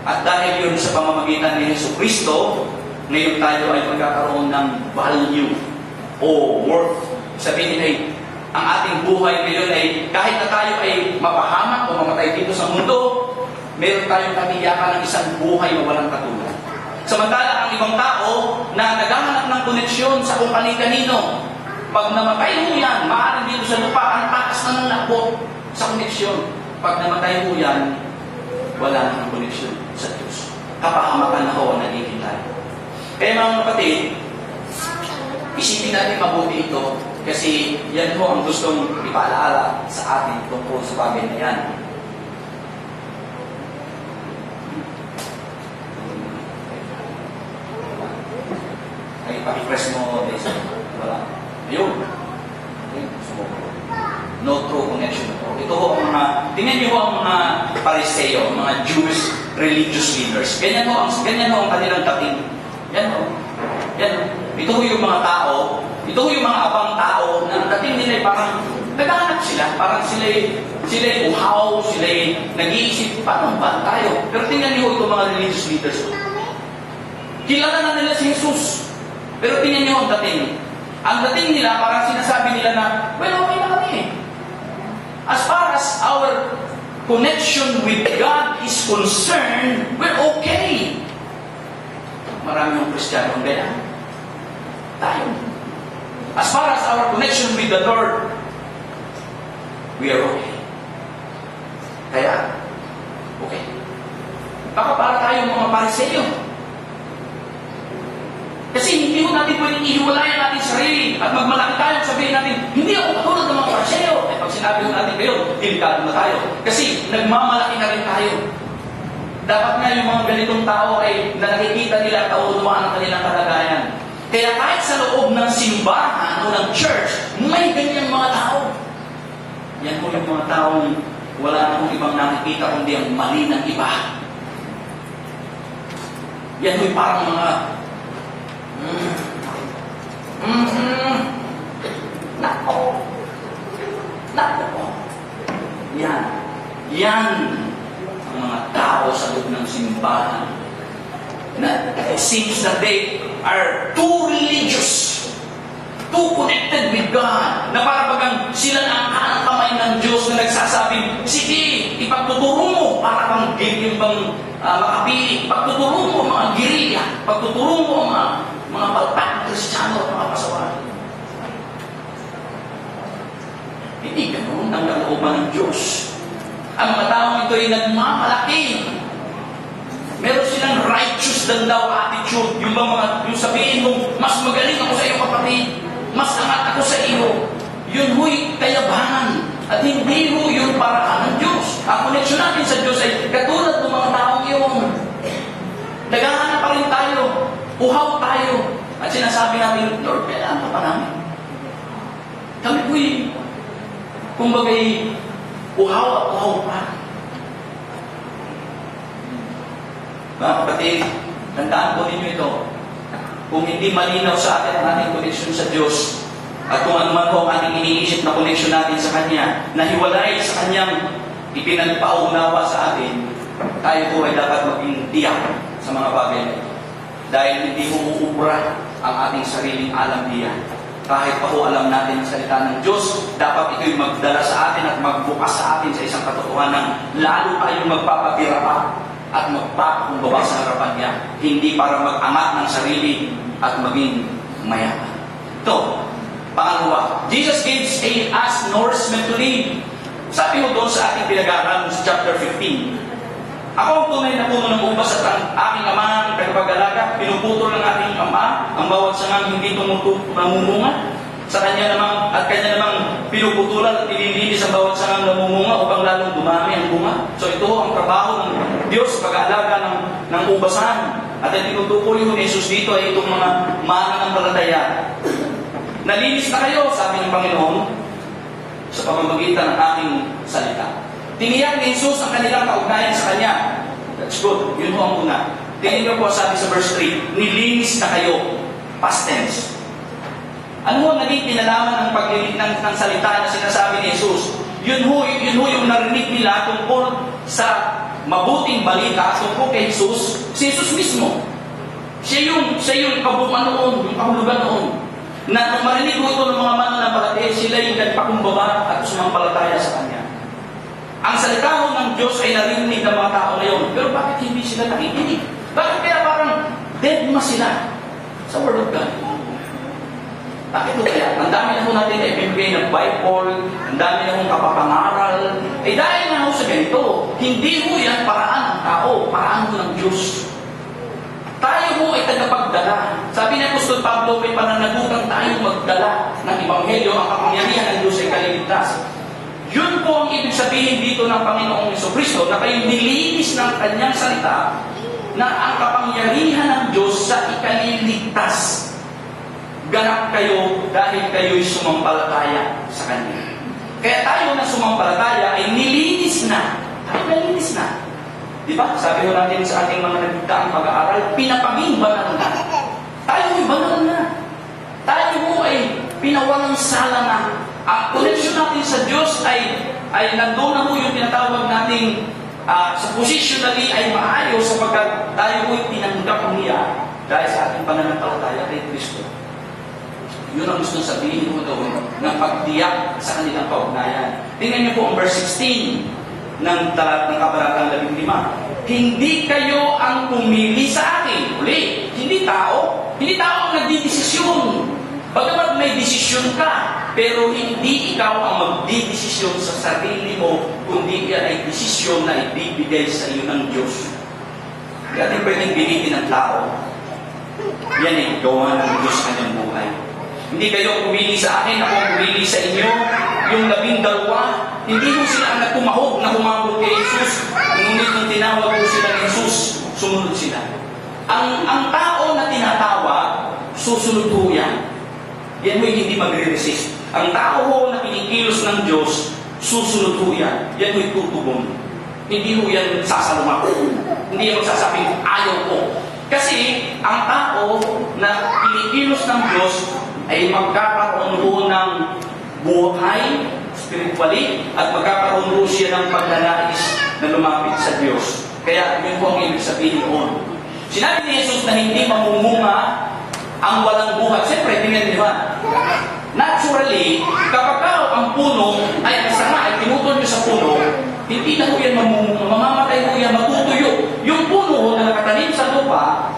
Speaker 2: At dahil yun sa pamamagitan ni Yesu Kristo, ngayon tayo ay magkakaroon ng value o worth. Sabihin ay, ang ating buhay ngayon ay kahit na tayo ay mapahamak o mamatay dito sa mundo, meron tayong katiyakan ng isang buhay na walang katulad. Samantala, ang ibang tao na naghahanap ng koneksyon sa kung kani-kanino, pag namatay mo yan, maaaring dito sa lupa, ang takas na ng lakbot sa koneksyon. Pag namatay mo yan, wala na ng koneksyon sa Diyos. Kapahamakan na ho ang nagiging tayo. Kaya mga kapatid, isipin natin mabuti ito kasi yan ho ang gustong ipaalaala sa atin tungkol sa bagay na yan. Ay, pakipress mo, Desa. Wala. Ayun. No true connection. Ito ho ang mga, tingnan niyo ho ang mga Pariseo, mga Jewish religious leaders. Ganyan ho ang kanilang dating. Yan ho. Yan ho. Ito ho yung mga tao, ito ho yung mga abang tao na dating nila parang naghahanap sila, parang sila uhaw, sila nag-iisip, paano ba tayo? Pero tingnan niyo itong mga religious leaders. Kilala na nila si Jesus. Pero tingnan niyo ang dating. Ang dating nila, parang sinasabi nila na, well, okay na kami. As far as our connection with God is concerned, we're okay. Marami yung Kristiyano ang ganyan. Tayo. As far as our connection with the Lord, we are okay. Kaya, okay. Baka para tayong mga Pariseo. Kasi hindi mo natin pwedeng ihiwalayan natin sarili at magmalaki tayo sabihin natin, hindi ako katulad ng mga Pariseo. Eh pag sinabi mo natin kayo, delikado na tayo. Kasi nagmamalaki na rin tayo. Dapat nga yung mga ganitong tao ay na nakikita nila kaunawaan ang kanilang kalagayan. Kaya kahit sa loob ng simbahan o ng church, may ganyang mga tao. Yan po yung mga taong wala namang ibang nakikita kundi ang mali ng iba. Yan po yung parang mga Nako. Yan ang mga tao sa loob ng simbahan na it seems that they are too religious. too connected with God, na para bagang sila na ang kanang kamay ng Diyos na nagsasabing, sige, ipagtuturo mo para bang yung bang makapili, pagtuturo mo ang mga girilya, pagtuturo mo ang mga palpak ng Kristiyano at mga pasawahan. Hindi ganun ang kalooban ng Diyos. Ang mga taong ito ay nagmamalaki. Meron silang righteous than thou attitude. Yung sabihin mo, mas magaling ako sa iyo kapatid, mas angat ako sa iyo. Yun huy kayabangan. At hindi ho yung paraan ng Diyos. Ang koneksyon natin sa Diyos ay katulad ng mga taong iyon. Naghahanap pa rin tayo. Uhaw tayo. At sinasabi natin, Lord, kailangan ka pa namin. Kami huy, kumbagay, uhaw at uhaw pa. Mga kapatid, tandaan po ninyo ito. Kung hindi malinaw sa atin ang ating koneksyon sa Diyos, at kung ano man po ang ating iniisip na koneksyon natin sa Kanya, na hiwalay sa Kanyang ipinagpaunawa sa atin, tayo po ay dapat maging tiyak sa mga bagay na ito. Dahil hindi mo uubra ang ating sariling alam diyan. Kahit pa po alam natin ang salita ng Diyos, dapat ito'y magdala sa atin at magbukas sa atin sa isang katotohanan, lalo tayong magpapabira pa at magpapakumbaba sa harapan niya, hindi para mag-angat ng sarili at maging mayaman. Ito, pangalawa, Jesus gives us nourishment to live. Sabi mo doon sa ating pinag-aaral sa chapter 15, ako ang tunay na puno ng ubas at ang aking ama ng tagapag-alaga, pinuputol ng aking ama ang bawat sangang hindi namumunga. Sa kanya namang, at kanya namang pinuputulan at nililinis ang bawat sangang namumunga upang lalong dumami ang bunga. So ito ang trabaho ng Diyos sa pag-aalaga ng ubasan. At ang tinutukoy ni Jesus dito ay itong mga mananampalataya. Nalinis na kayo, sabi ng Panginoon, sa pamamagitan ng aking salita. Tiniyak ni Jesus ang kanilang kaugnayan sa Kanya. That's good. Yun po ang una. Tingnan niyo po sabi sa verse 3, nilinis na kayo. Past tense. Ano ho naging kinalaman ng paglilit ng salita na sinasabi ni Jesus? Yun ho yung narinig nila tungkol sa mabuting balita tungkol kay Jesus. Si Jesus mismo. Siya yung kabuuan noon, yung kahulugan noon. Na nung marinig ko ito ng mga mananampalataya, sila yung nagpakumbaba at sumampalataya sa Kanya. Ang salita ho ng Diyos ay narinig ng mga tao ngayon. Pero bakit hindi sila nakikinig? Bakit kaya parang dead ma sila sa Word of God? Bakit ho kaya? Ang dami na ho natin na ibibigay ng Bible, ang dami na hong kapapangaral. Eh dahil na ho sa ganito, hindi ho yan paraan ng tao, paraan ho ng Diyos. Tayo ho ay tagapagdala. Sabi ni Apostol Pablo, may pananagutan tayong magdala ng Ebanghelyo, ang kapangyarihan ng Diyos ay kaliligtas. Yun po ang ibig sabihin dito ng Panginoong Jesucristo, na kayo nilinis ng Kanyang salita, na ang kapangyarihan ng Diyos sa ikaliligtas. Ganap kayo dahil kayo'y sumampalataya sa Kanya. Kaya tayo na sumampalataya ay nilinis na. Ay nalinis na. Di ba? Sabi ho natin sa ating mga nagdaang pag-aaral, pinapaging banal na. Tayo'y banal na. Tayo mo ay pinawalang sala na. Ang connection natin sa Diyos ay nandun na mo yung tinatawag nating sa positionally ay maayos sapagkat tayo mo'y tinanggap niya dahil sa ating pananampalataya kay Kristo. Yun ang gusto sabihin mo doon ng pagtiyak sa kanilang kaugnayan. Tingnan niyo po ang verse 16 ng kabanatang 15. Hindi kayo ang pumili sa akin. Uli, hindi tao. Hindi tao ang nagdidesisyon. Bagamat may desisyon ka, pero hindi ikaw ang magdidesisyon sa sarili mo, kundi yan ay desisyon na ibibigay sa iyo ng Diyos. Kaya di pwedeng bilitin ng tao. Yan ay gawa ng Diyos kanyang buhay. Hindi kayo pumili sa akin, ako ang pumili sa inyo. Yung 12, hindi mo sila ang nagkumahog na humabot kay Jesus. Ngunit nung tinawag ko sila ni Jesus, sumunod sila. Ang tao na tinatawag, susunod po yan. Yan mo'y hindi magre-resist. Ang tao ho na kinikilos ng Diyos, susunod ho yan. Yan mo'y tutubong. Hindi ho yan sasaluma ko. Hindi yan magsasabing ayaw ko. Kasi ang tao na kinikilos ng Diyos ay magkakaroon ho ng buhay, spiritually, at magkakaroon ho siya ng pagnanais na lumapit sa Diyos. Kaya yun po ang ibig sabihin noon. Sinabi ni Jesus na hindi mamumunga ang walang buhay. Siyempre, tingnan niyo ba? naturally, kapag ang puno ay ang sanga ay pinutol nyo sa puno, hindi na ho yan mamamatay ho yan, matutuyo. Yung puno na nakatanim sa lupa,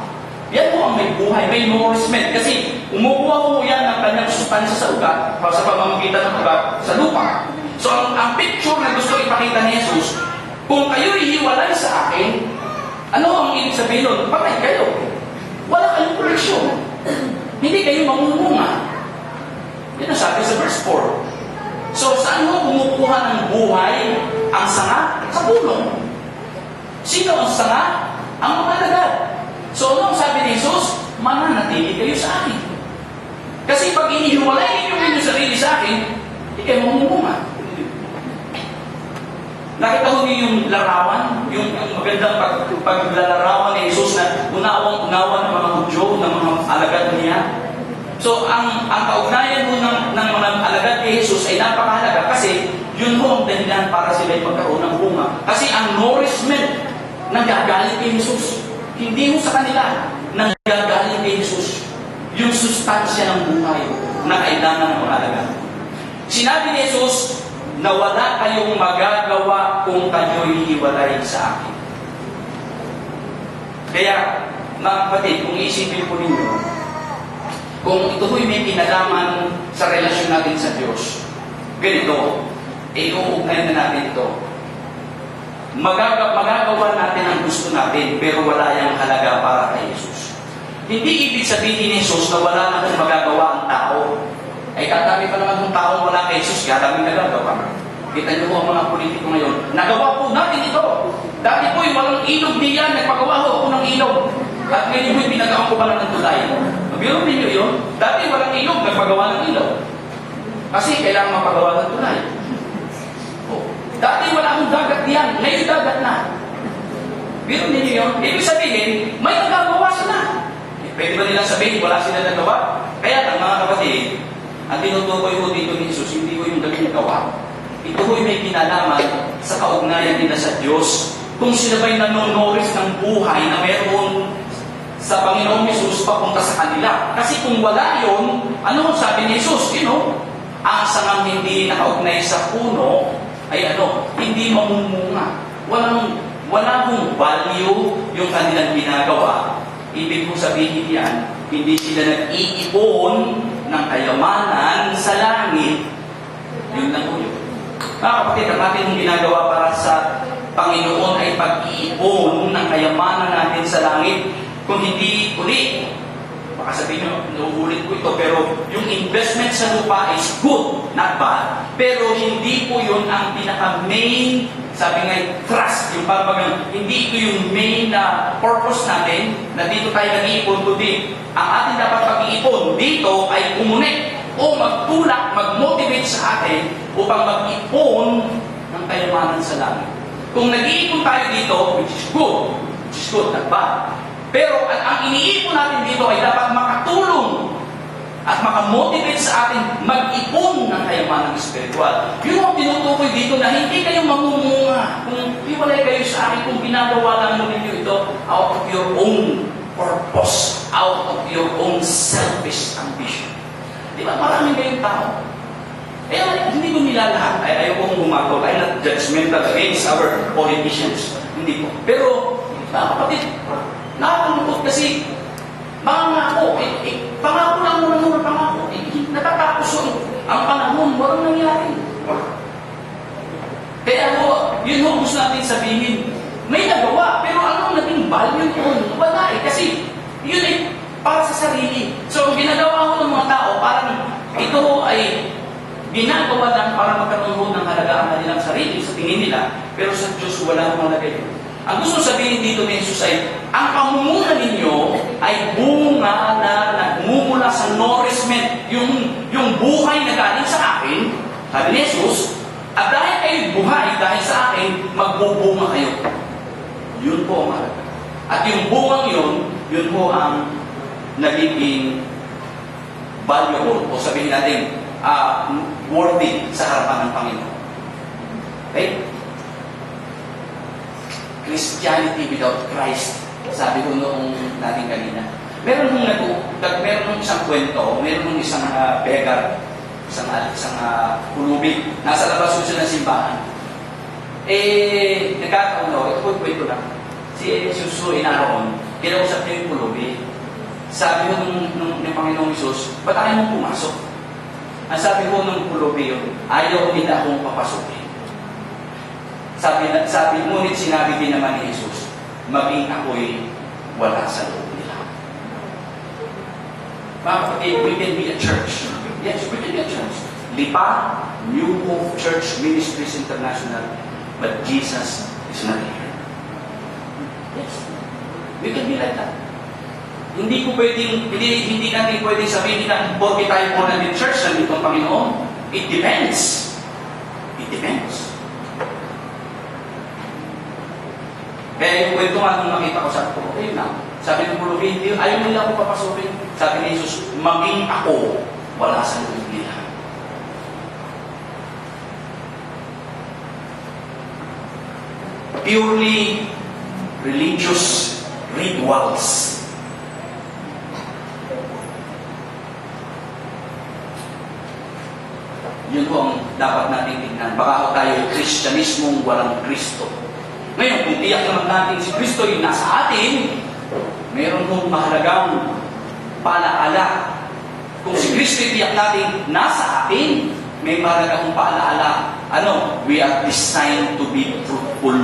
Speaker 2: yan po ang may buhay, may nourishment. Kasi umukuha ho yan ng kanyang sustansya sa ugat, sa pamamagitan ng ugat, sa lupa. So ang picture na gusto ipakita ni Jesus, kung kayo'y hiwalay sa akin, ano ang ibig sabihin nun? Patay kayo. Wala kayong koneksyon. Hindi kayo mamumunga. Yan ang sabi sa verse 4. So, saan mo kumukuha ng buhay ang sanga? Sa puno. Sino ang sanga? Ang mga alagad. So, ano ang sabi ni Jesus? Mananatili kayo sa akin. Kasi pag inihiwalay ninyo yung sarili sa akin, hindi kayo mamumunga. Nakita ko niyo yung larawan, yung magandang paglalarawan ni Jesus na unawang-unawa ng mga Hudyo, ng mga alagad niya. So, ang kaugnayan mo ng mga alagad ni Jesus ay napakahalaga kasi yun ho ang dahilan para sila ay magkaroon ng bunga. Kasi ang nourishment nanggagaling kay Jesus, hindi mo sa kanila, nanggagaling kay Jesus. Yung sustansya ng buhay na kailangan ng mga alagad. Sinabi ni Jesus na wala kayong magagawa kung kayo'y hiwalay sa akin. Kaya, mga kapatid, kung iisipin po ninyo, kung ito ho'y may kinalaman sa relasyon natin sa Diyos, ganito, iuugnay na natin ito. Magagawa natin ang gusto natin, pero wala yung halaga para kay Jesus. Hindi ibig sabihin ni Jesus na wala na kung magagawa ang tao. Ay katami pa naman ng taong wala kay Jesus, kaya daming nagagawa. Kita niyo po ang mga politiko ngayon. Nagawa po natin ito. Dati po'y walang ilog diyan, nagpagawa ho ako ng ilog. At ngayon po'y pinagawa ko pala ng tulay. Biro ninyo yun, dati walang ilog, nagpagawa ng ilog. Kasi kailangan mapagawa ng tulay. Dati wala akong dagat diyan, ngayon dagat na. Biro ninyo yun, ibig sabihin, may nagagawa sila. Pwede ba nilang sabihin, wala sila nagawa? Kaya lang mga kapatid, ang tinutukoy ko dito ni Jesus, hindi ko yung dagang gawa. Ito ko'y may kinalaman sa kaugnayan nila sa Diyos. Kung sila ba'y nanonoris ng buhay na meron sa Panginoong Jesus papunta sa kanila. Kasi kung wala yun, ano ang sabi ni Jesus? Ang sangang hindi nakaugnay sa puno ay hindi mamumunga. Wala hong value yung kanilang ginagawa. Ibig kong sabihin yan, hindi sila nag-iipon ng kayamanan sa langit. Yun lang po yun. Mga kapatid, ang ating ginagawa para sa Panginoon ay pag-iipon ng kayamanan natin sa langit. Kung hindi uli, baka sabihin nyo, nauulit ko ito, pero yung investment sa lupa is good, not bad. Pero hindi po yun ang pinaka-main, sabi nga, trust, yung pagbagang, hindi ito yung main na purpose natin, na dito tayo nag-iipon, kundi ang ating dapat pag-iipon dito ay kumunit o magtulak, mag-motivate sa atin upang mag-ipon ng kayamanan sa langit. Kung nag-iipon tayo dito, which is good, not bad. Pero ang iniipon natin dito ay dapat makatulong at makamotivate sa atin mag-ipon ng kayamanang spiritual. Yun ang tinutukoy dito na hindi kayo mamumunga. Kung hiwalay kayo sa akin, kung ginagawa lang mo ninyo ito out of your own purpose, out of your own selfish ambition. Di ba? Maraming kayong tao. Kaya hindi ko nila lahat. Ayaw kong gumagawa. I'm not judgmental against our politicians. Hindi ko. Pero, kapatid, nakakalungkot kasi pangako, pangako lang muna pangako. Natatapos ang panahon, walang nangyari. Kaya yun gusto natin sabihin, may nagawa, pero anong naging value yun? Wala kasi yun ay para sa sarili. So, kung ginagawa ko ng mga tao, parang ito ay ginagawa lang para magkaroon ng halaga ang kanilang sarili sa tingin nila, pero sa Diyos wala akong halaga yun. Ang gusto sabihin dito ni Jesus ay, ang pamumuna ninyo ay bunga na nagmumula sa nourishment, yung buhay na galing sa akin, sabi ni Jesus, at dahil kayo buhay dahil sa akin, magbubunga kayo. Yun po ang halaga. At yung bungang yun po ang nagiging valuable, o sabihin natin, worthy sa harapan ng Panginoon. Okay? Christianity without Christ. Sabi ko noong natin kanina. Meron nung isang kwento, meron nung isang beggar pulubi. Nasa labas ko siya ng simbahan. Nagkataon daw, ito po kwento lang. Si Jesus po inaroon, kinausap niya yung pulubi. Sabi ko nung Panginoong Jesus, ba't ayaw mong pumasok? Ang sabi ko nung pulubi yun, ayaw nila akong papasukin. Sabi, ngunit sinabi din naman ni Jesus, maging ako'y wala sa loob nila. Mga kapatid, we can be a church. Yes, we can be a church. Lipa, New Hope Church Ministries International, but Jesus is not here. Yes, we can be like that. Hindi natin pwedeng sabihin na porque tayo po na din church, nandito ang Panginoon. It depends. It depends. Kaya yung kwento nga nung nakita ko, sabi ko, okay na. Sabi ng pulubi, ayaw nila ako papasukin. Sabi ni Jesus, maging ako, wala sa loob nila. Purely religious rituals. Yun po ang dapat natin tingnan. Baka ho tayo Kristyanismong walang Kristo. Ngayon, kung tiyak naman natin si Kristo yung nasa atin, meron hong mahalagang paalaala. Kung si Kristo yung tiyak natin nasa atin, may mahalagang paalaala. Ano? We are designed to be fruitful.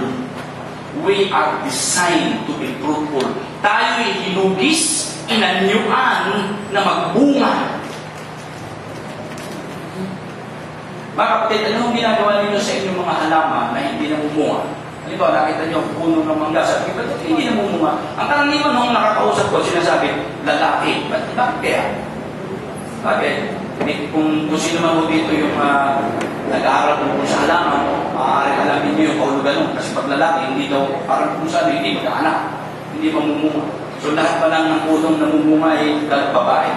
Speaker 2: We are designed to be fruitful. Tayo'y hinugis, inanyuan na magbunga. Mga kapatid, anong ginagawa ninyo sa inyong mga halaman na hindi namumunga? Halimbawa, nakita nyo, puno ng mangga. Sabi ko, ba't hindi namumunga? Ang karaniwan nung nakakausap ko, sinasabi, lalaki. Bakit kaya? Bakit? Kung sino man mo dito yung nag-aaral kung sa halaman, maaaring alamin nyo yung kaulugan nun. Kasi pag lalaki, hindi daw, parang kung saan, hindi mag-aanak. Hindi mamumunga. So lahat pa lang ng punong namumunga ay babae.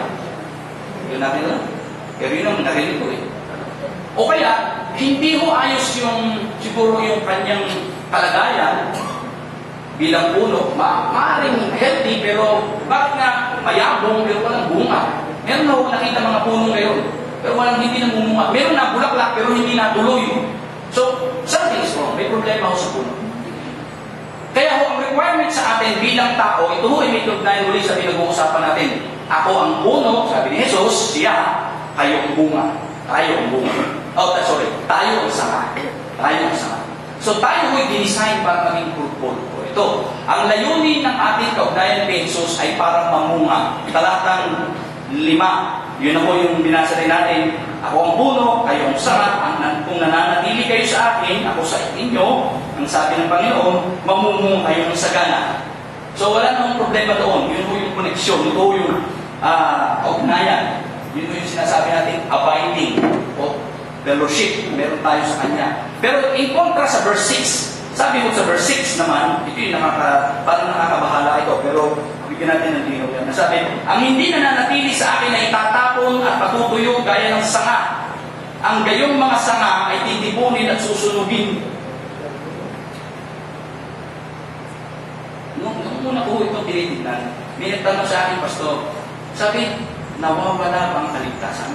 Speaker 2: Yun natin lang. Pero yun ang narinig ko eh. O kaya, hindi ho ayos siguro yung kanyang kalagayan bilang puno. Maaaring healthy, pero bakit nga mayabong pero walang bunga? Meron na ho nakita mga puno ngayon, pero walang hindi namumunga. Meron na bulaklak, pero hindi natuloy. So, something is wrong. May problema ho sa puno. Kaya ho, ang requirement sa atin bilang tao, ito ho ay may tugnayan uli sa pinag-uusapan natin. Ako ang puno, sabi ni Jesus, siya, kayo ang bunga. Tayo ang bunga. Tayo ang sanga. Tayo ang sanga. So tayo ho'y dinisign para maging fruitful. Ito, ang layunin ng ating kaugnayan kay Jesus ay para mamunga. Talatang 5. Yun na po yung binasa rin natin. Ako ang puno, kayo ang sanga. Kung nananatili kayo sa akin, ako sa inyo, ang sabi ng Panginoon, mamumunga kayo ng sagana. So wala namang problema doon. Yun po yung koneksyon. Yun po yung kaugnayan. Yun yung sinasabi natin, abiding o fellowship. Meron tayo sa Kanya. Pero in contrast sa verse 6, sabi mo sa verse 6 naman, ito yung parang nakakabahala ito, pero bigyan natin ng linaw yan. Sabi, ang hindi nananatili sa akin ay itatapon at patutuyo gaya ng sanga. Ang gayong mga sanga ay titipunin at susunugin. Nung una ko ito tinitignan, may nagtanong sa akin, Pastor, sabi, nawawala bang kaligtasan?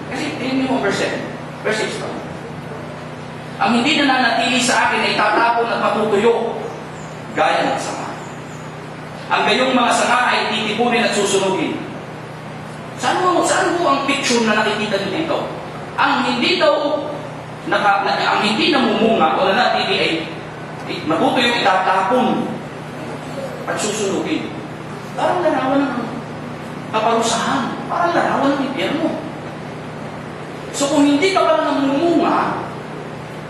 Speaker 2: Kasi tingin mo verse 7. Verse 6 pa. Ang hindi nananatili sa akin ay tatapon at matutuyo gaya ng sanga. Ang gayong mga sanga ay titipunin at susunugin. Saan mo ang picture na nakikita nyo dito? Ang hindi daw ang hindi namumunga o nanatili ay matutuyo, itatapon at susunugin. Parang larawan ng kaparusahan. Parang larawan ng impyerno. So kung hindi ka pala namumunga,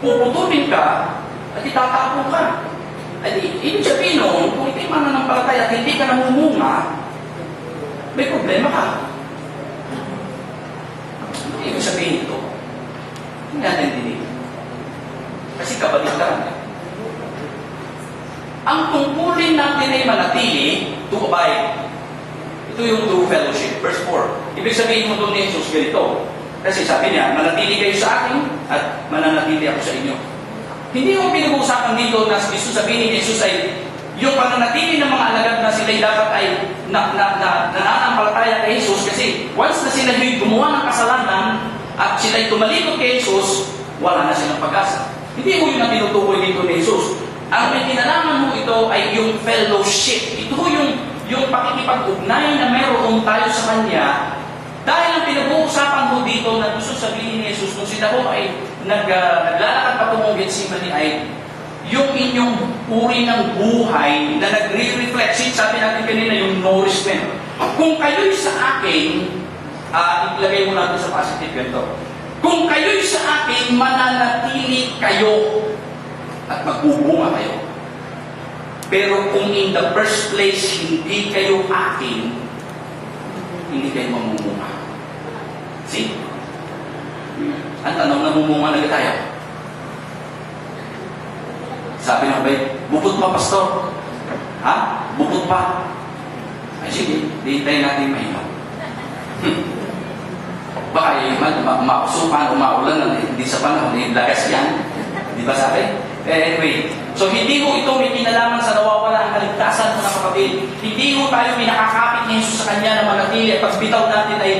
Speaker 2: puputulin ka at itatapon ka. At ibig sabihin noon, kung ito'y mananampalataya at hindi ka namumunga, may problema ka. Ano ibig sabihin ito? Hindi natin dinig. Kasi kabalitan. Ang tungkulin natin ay manatili to abide. Ito yung true fellowship. Verse 4. Ibig sabihin mo doon ni Jesus ganito. Kasi sabi niya, manatili kayo sa akin at mananatili ako sa inyo. Hindi ko pinag-uusapan dito na gusto sabihin ni Jesus ay yung pananatili ng mga alagad na sila dapat ay nananampalataya kay Jesus, kasi once na sila yung gumawa ng kasalanan at sila'y tumalikod kay Jesus, wala na silang pag-asa. Hindi mo yun ang tinutukoy dito ni Jesus. Ang may kinalaman mo ito ay yung fellowship. Ito yung pakikipag-ugnay na meron tayo sa Kanya. Dahil ang pinag-uusapan mo dito na gusto sabihin ni Jesus, kung sila ko ay naglalakad patungong Gethsemane ay yung inyong uri ng buhay na nagre-reflect. Sabi natin kanina yung nourishment. Kung kayo'y sa akin, ilagay mo natin sa positive ganito. Kung kayo'y sa akin, mananatili kayo at magbubunga kayo. Pero kung in the first place, hindi kayo akin, hindi kayo mamumunga. See? Ang tanong, namumunga na tayo? Sabi ng bay, bukod pa, pastor. Ha? Bukod pa. Ay sige, dihintayin natin mahinom. Baka yung mausupan, umaulan, hindi sa panahon, lagas yan. Di ba sabi? Anyway, so hindi ho ito may kinalaman sa nawawala ang kaligtasan ng mga kapatid. Hindi ho tayo pinakakapit ni Jesus sa Kanya na manatili at pagbitaw natin ay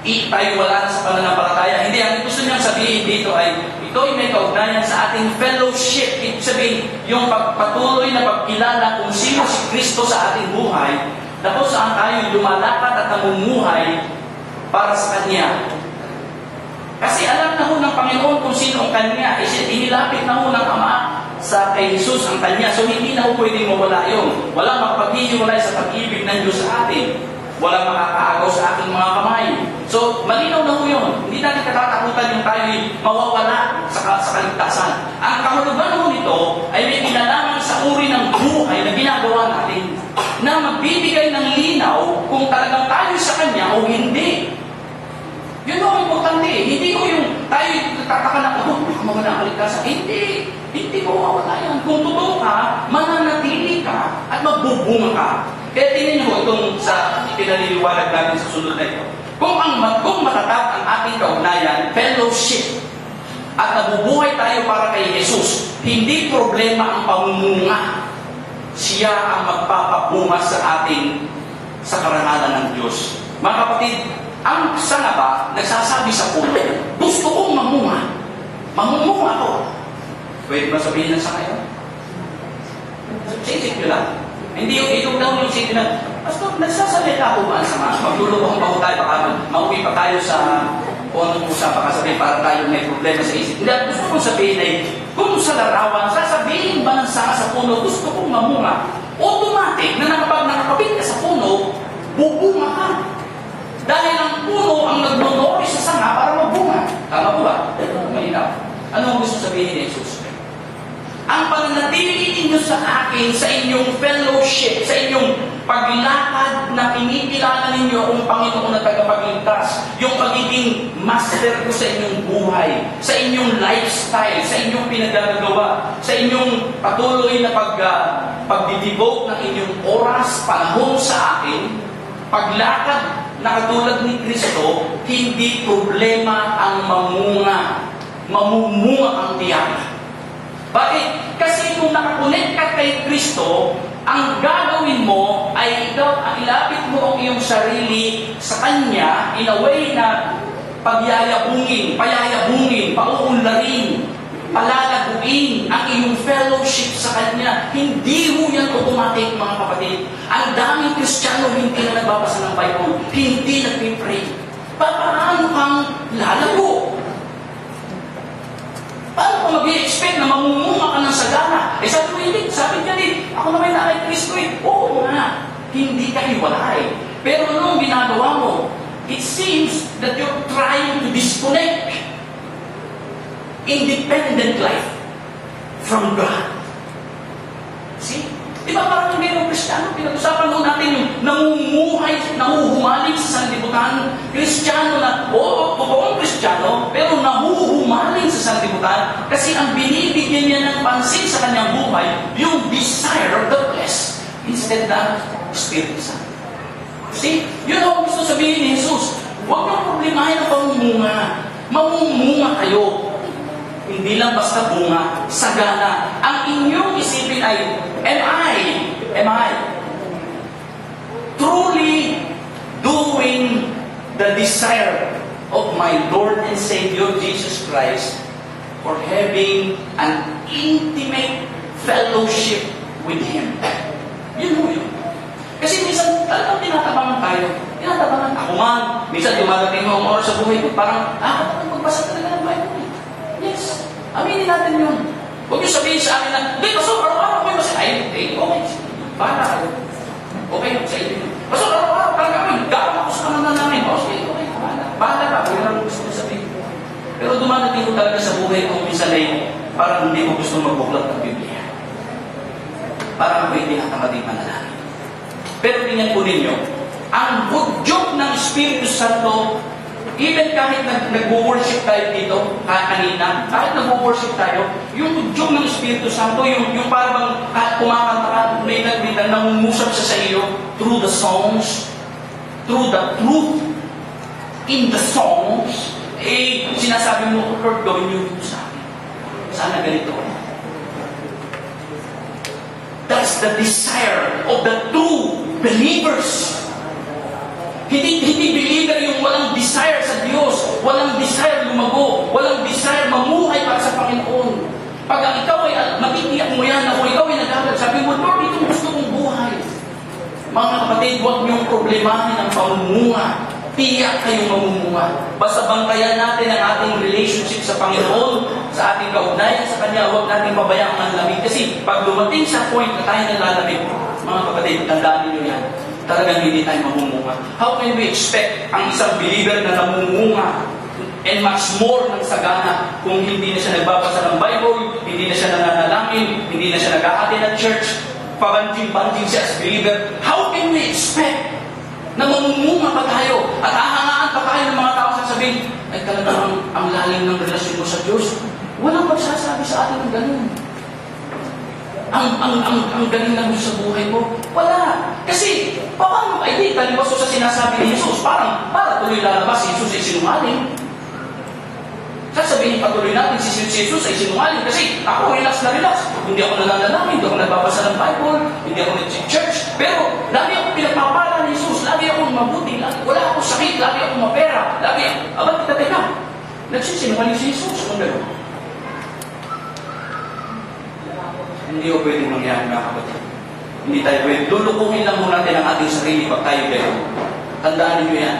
Speaker 2: tayo wala na sa pananampalataya. Hindi, ang gusto niyang sabihin dito ay ito ay may kaugnayan sa ating fellowship. Ibig sabihin, yung pagpatuloy na pagkilala kung sino si Kristo sa ating buhay, tapos saan tayo lumalakad at namumuhay para sa Kanya. Kasi alam na ho ng Panginoon kung sino ang Kanya. Inilapit na ho ng Ama sa kay Jesus ang Kanya. So hindi na ho pwedeng mawala yun. Wala makapaghihiwalay sa pag-ibig ng Diyos sa atin. Wala makakaagaw sa ating mga kamay. So malinaw na ho yun. Hindi natin katatakutan yung tayo mawawala sa kaligtasan. Ang kahulugan ho nito ay may kinalaman sa uri ng buhay na ginagawa natin na magbibigay ng linaw kung talagang tayo sa Kanya o hindi. Yun ang importante. Hindi ko yung tayo tataka na, baka mawala ang kaligtasan. Hindi. Hindi ko mawala yan. Kung totoo ka, mananatili ka at magbubunga ka. Kaya tingnan nyo itong sa ipinaliliwanag natin sa sunod na ito. Kung matatag ang ating kaugnayan, fellowship, at nabubuhay tayo para kay Jesus, hindi problema ang pamumunga. Siya ang magpapabunga sa atin sa karangalan ng Diyos. Mga kapatid, ang sanga ba, nagsasabi sa puno, gusto kong mamunga. Mamumunga ako. Pwede ba sabihin ng sanga yun? Sisip nyo lang. Hindi yung itong daw yung sisip na, Pastor, nagsasalita ako ba ang sanga? Maglulubang pa ko tayo, baka mauwi pa tayo sa punong usa, baka sabihin para tayo may problema sa isip. Hindi, gusto kong sabihin ay, kung sa larawan, sasabihin ba ng sanga sa puno, gusto kong mamunga. Automatic na nakapit ka sa puno, bubunga ka. Dahil ang puno ang nagnonoris sa sanga para magbunga. Tama po ba? Malinaw. Ano ang gusto sabihin ni Jesus? Ang pananatili ninyo sa akin, sa inyong fellowship, sa inyong paglakad na kinikilala ninyo akong Panginoon na tagapagligtas, yung pagiging master ko sa inyong buhay, sa inyong lifestyle, sa inyong pinagagawa, sa inyong patuloy na pagdidevote ng inyong oras, panahon sa akin, paglakad na katulad ni Kristo, hindi problema ang mamunga. Mamumunga ang tiyak. Bakit? Kasi kung nakakunik ka kay Kristo, ang gagawin mo ay ikaw ang ilapit mo ang iyong sarili sa Kanya in a way na payayabungin, pauunlarin, palalaguin ang iyong fellowship sa Kanya. Hindi mo yan automatic, mga kapatid. Ang daming Kristiyano hindi na nagbabasa ng Bible, hindi nagpipray. Paano kang lalago? Paano ka mag-i-expect na mamumunga ka ng sagana? Sabi ko, hindi. Sabi niya din, ako naman na kay Kristo Oo nga, hindi ka hiwalay. Pero anong ginagawa mo? It seems that you're trying to disconnect independent life from God. See? Di ba parang yung mayroong Kristiyano, pinag-usapan noon natin yung namumuhay, nahuhumaling sa sanlibutan. Kristiyano na, totoong Kristiyano, pero nahuhumaling sa sanlibutan kasi ang binibigyan niya ng pansin sa kanyang buhay, yung desire of the flesh instead na Spirit Santo. See? Yun ang gusto sabihin ni Jesus. Huwag nang problemahin ang pamumunga. Mamumunga kayo. hindi lang basta bunga, sagana. Ang inyong isipin ay, am I truly doing the desire of my Lord and Savior Jesus Christ for having an intimate fellowship with Him? Yun mo yun. Kasi minsan talagang tinatabangan tayo. Tinatabangan ako man. Minsan dumadating mo ang oras sa buhay ko, parang, magbasa talaga ng Bible. Yes. Aminin natin yun. Huwag niyo sabihin sa amin na, hindi, pasok, araw-araw ko yung basa. Ay, okay. Para kayo. Okay, sa inyo. Pasok, araw-araw, parang kami. Gawin ako sa kanan namin. Okay, bahala ka. Huwag lang gusto ko sabihin. Pero dumadating ko talaga sa buhay ko minsan ay parang hindi ko gusto magbuklat ng Biblia. Parang ako hindi nakamating manalangin. Pero tingnan po ninyo, ang budyog ng Espiritu Santo, even kahit nag-worship tayo dito, kanina, kahit nag-worship tayo, yung budyog ng Espiritu Santo, yung parang kumakanta ka, may nangungusap sa iyo through the songs, through the truth in the songs, sinasabi mo, Lord, gawin niyo ito sa akin. Sana ganito. That's the desire of the true believers. Hindi believer yung walang desire sa Diyos, walang desire lumago, walang desire mamuhay para sa Panginoon. Pag ikaw ay matitiyak mo yan, ako ikaw ay nagagad, sabi mo, Lord, ito gusto kong buhay. Mga kapatid, huwag niyong problemahin ang pamumunga. Tiyak kayong mamumunga. Basta bantayan natin ang ating relationship sa Panginoon, sa ating kaugnayan sa Kanya, huwag natin pabayaan ang lamig. Kasi pag dumating sa point na tayo nalalamig, mga kapatid, tandaan niyo yan, talagang hindi tayo mamumunga. How can we expect ang isang believer na namumunga and much more ng sagana kung hindi na siya nagbabasa ng Bible, hindi na siya nananalangin, hindi na siya nag-a-attend ng church, pabanting-banting siya as believer? How can we expect na mamumunga pa tayo at hahangaan pa tayo ng mga tao sasabihin, ay talagang ang lalim ng relasyon mo sa Diyos? Walang magsasabi sa atin ng ganun. Ang galing na gusto sa buhay mo? Wala. Kasi, paano? Ay di, talibaso sa sinasabi ni Jesus. Para tuloy lalabas si Jesus ay sinungaling. Sasabihin patuloy natin si Jesus ay sinungaling. Kasi ako relax na relax. Hindi ako nananalangin, hindi ako nagbabasa ng Bible, hindi ako nag-church. Pero, lagi ako pinagpapala ni Jesus. Lagi ako mabuti. Wala akong sakit. Lagi ako mapera. Abang teka. Nagsisinungaling si Jesus. Kung gano'n. Hindi ko pwedeng mangyari, mga kapatid. Hindi tayo pwede. Lulukuhin lang muna natin ang ating sarili pag tayo kayo. Tandaan niyo yan.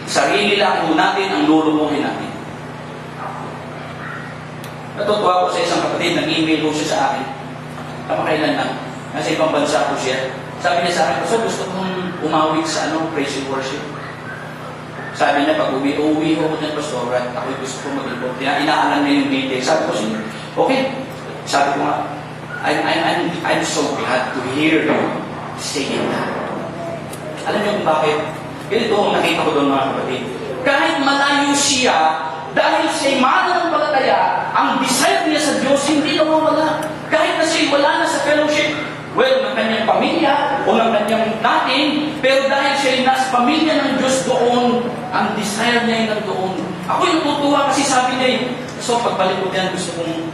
Speaker 2: Sarili lang muna natin ang lulukuhin natin. Natutuwa ko sa isang kapatid, nag-email ko siya sa akin. Kamakailan lang. Nasa ibang bansa ko siya. Sabi niya sa akin, Pastor, gusto kong umawit sa praise and worship. Sabi niya, pag uwi ko ng Pastor, at ako gusto kong mag-involve. Inaalam niya yung details. Sabi ko siya, okay. Sabi ko nga, I'm so glad to hear you saying that. Alam niyo kung bakit? Ganito ang nakita ko doon, mga kapatid. Kahit malayo siya, dahil siya'y mananampalataya, ang desire niya sa Diyos hindi nawawala. Kahit na siya'y wala na sa fellowship, ng kanyang pamilya o ng kanyang natin, pero dahil siya'y nasa pamilya ng Diyos doon, ang desire niya ay nandoon. Ako yung tutuwa kasi sabi niya, so pagbalik ko yan, gusto kong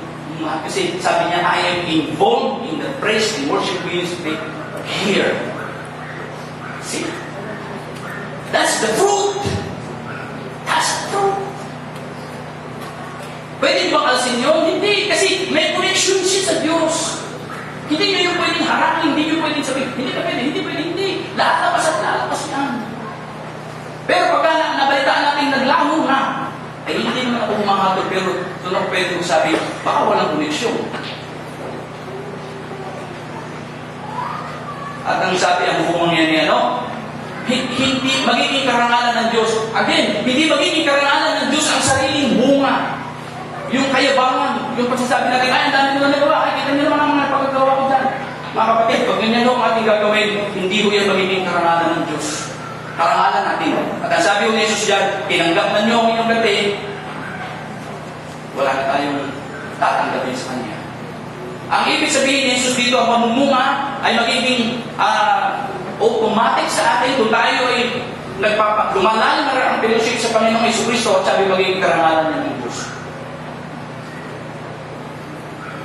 Speaker 2: kasi sabi niya, I am involved in the praise and worship ministry here. See? That's the truth. That's the truth. Pwede ba kalsin yun? Hindi. Kasi may connection siya sa Diyos. Hindi niyo yung pwedeng harangin, hindi niyo pwedeng sabihin, hindi ka pwede, hindi. Lalabas at lalabas yan. Pero pagka nabalitaan natin naglaho na, ay hindi naman ako humahatol, pero doon ako pwede kong sabi, baka walang koneksyon. At ang sabi, ang hukumang yan niya, hindi magiging karangalan ng Diyos. Again, hindi magiging karangalan ng Diyos ang sariling bunga. Yung kayabangan, yung pagsasabi natin, ay, ang dami nila nagawa, ay, kita niyo naman ang mga pagkagawa ko dyan. Mga kapatid, pag ganyan ang ating gagawin, hindi ko yan magiging karangalan ng Diyos. Karangalan natin. At ang sabi ko ni Jesus dyan, tinanggap na niyo ang inyong gabi, wala na tayong tatanggapin sa Kanya. Ang ibig sabihin ni Jesus dito, ang pamumunga ay magiging automatic sa atin kung tayo ay lumalalim na ang fellowship sa Panginoong Jesucristo at sabi magiging karangalan niya ng Diyos.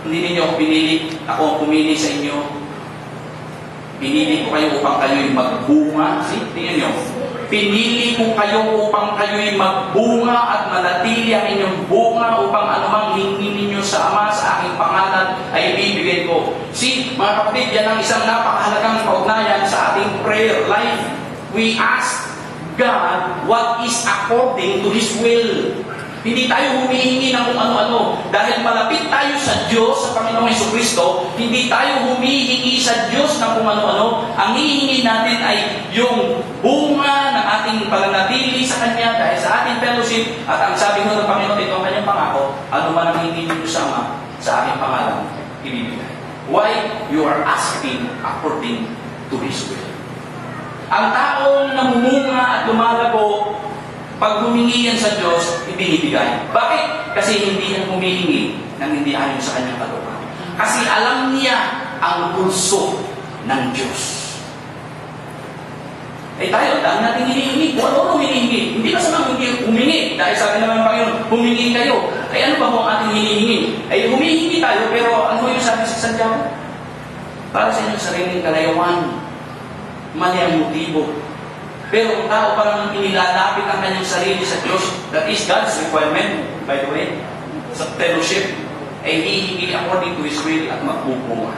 Speaker 2: Hindi ninyo ako pinili, ako ang pumili sa inyo. Pinili ko kayo upang kayo'y magbunga. See, tingnan nyo. Pinili ko kayo upang kayo'y magbunga at manatili ang inyong bunga upang anumang hingin ninyo sa Ama sa aking pangalan ay ibibigay ko. See, mga kapatid, yan ang isang napakahalagang kaugnayan sa ating prayer life. We ask God what is according to His will. Hindi tayo humihingi ng kung ano-ano. Dahil malapit tayo sa Diyos, sa Panginoong Jesucristo, hindi tayo humihingi sa Diyos ng kung ano-ano. Ang hihingi natin ay yung bunga ng ating pananatili sa Kanya dahil sa ating fellowship. At ang sabi ko ng Panginoon, ito ang Kanyang pangako, ano man ang hihingi niyo sa Ama, sa aking pangalan, ibibigay. Why? You are asking according to His will. Ang taong namumunga at lumalago, pag humingi yan sa Diyos, ibinibigay. Bakit? Kasi hindi yan humihingi nang hindi ayon sa kanyang kalooban. Kasi alam niya ang pulso ng Diyos. Eh tayo, dahil natin hinihingi. Kung ano humihingi? Hindi masamang hindi humingi. Dahil sabi naman ng Panginoon, humingi kayo. Ay ano ba ang ating hinihingi? Ay humihingi tayo, pero ano yung sabi sa Santiago? Para sa inyong sariling kalayuan. Mali ang motibo. Pero ang tao parang inilalapit ang kanyang sarili sa Diyos. That is God's requirement, by the way. Sa fellowship, ay hihingi according to His will at magpupunga.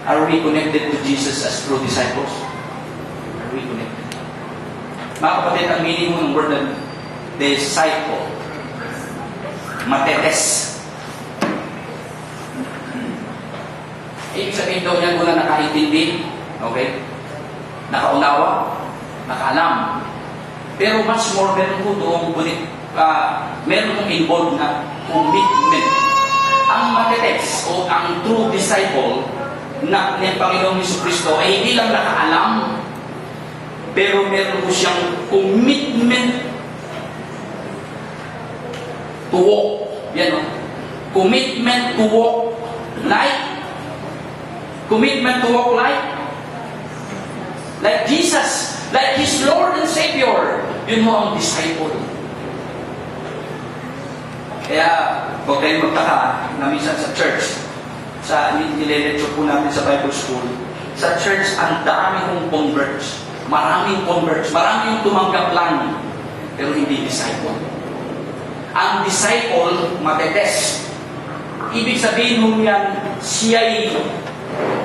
Speaker 2: Are we connected to Jesus as true disciples? Are we connected? Mga kapatid, ang meaning mo ng word na disciple, matetes. Ibig sabihin daw niyan muna nakaintindi. Okay? Nakaunawa, nakaalam. Pero much more, meron po doong meron pong involved na commitment. Ang matetes o ang true disciple na ng Panginoong Jesucristo ay hindi lang nakaalam, pero meron po siyang commitment to walk. Yan o. Commitment to walk like Jesus, like His Lord and Savior. Yun mo ang disciple. Kaya, huwag kayong magtaka na minsan sa church, sa nile-lecture po natin sa Bible School, sa church, ang dami kong converts. Maraming converts. Maraming tumanggap lang. Pero hindi disciple. Ang disciple, matetes. Ibig sabihin mo yan, siya'y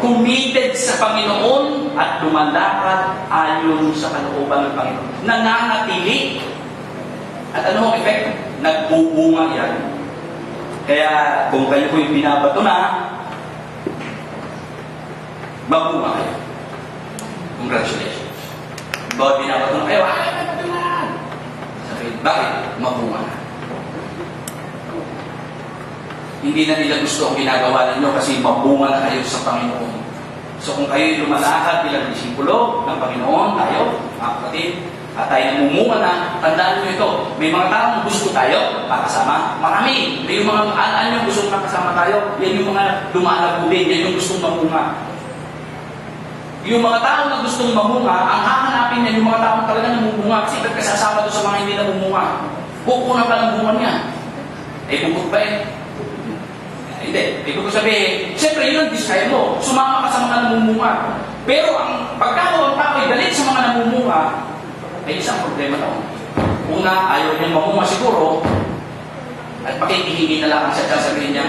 Speaker 2: committed sa Panginoon at lumalakad ayon sa kalooban ng Panginoon. Nananatili. At ano ang effect? Nagbubunga yan. Kaya kung kayo po yung binabato na, magbunga kayo. Congratulations. Bawat binabato na kayo, bato na! Sabi, bakit? Magbunga na. Hindi na nila gusto ang ginagawa ninyo kasi mabunga na kayo sa Panginoon. So kung kayo lumalakad bilang disipulo ng Panginoon, tayo, mga kapatid, at tayo namumunga na, tandaan nyo ito, may mga taong gusto tayo makasama. Marami. May yung mga yung gusto makasama tayo, yan yung mga lumalago din, yan yung gustong mamunga. Yung mga taong na gustong mamunga, ang hahanapin niya yung mga taong talaga namumunga kasi ba't kasasama doon sa mga hindi namumunga? Kukunan pa ng bunga niya. Eh, bukod ba eh? Hindi. Ibig ko sabihin, siyempre yun ang desire mo. Sumama ka sa mga namumunga. Pero ang pagkakaroon tayo galit sa mga namumunga, ay isang problema na. Una, ayaw niyang mamunga siguro, at pakikihingi na lang ang sasabihin niya,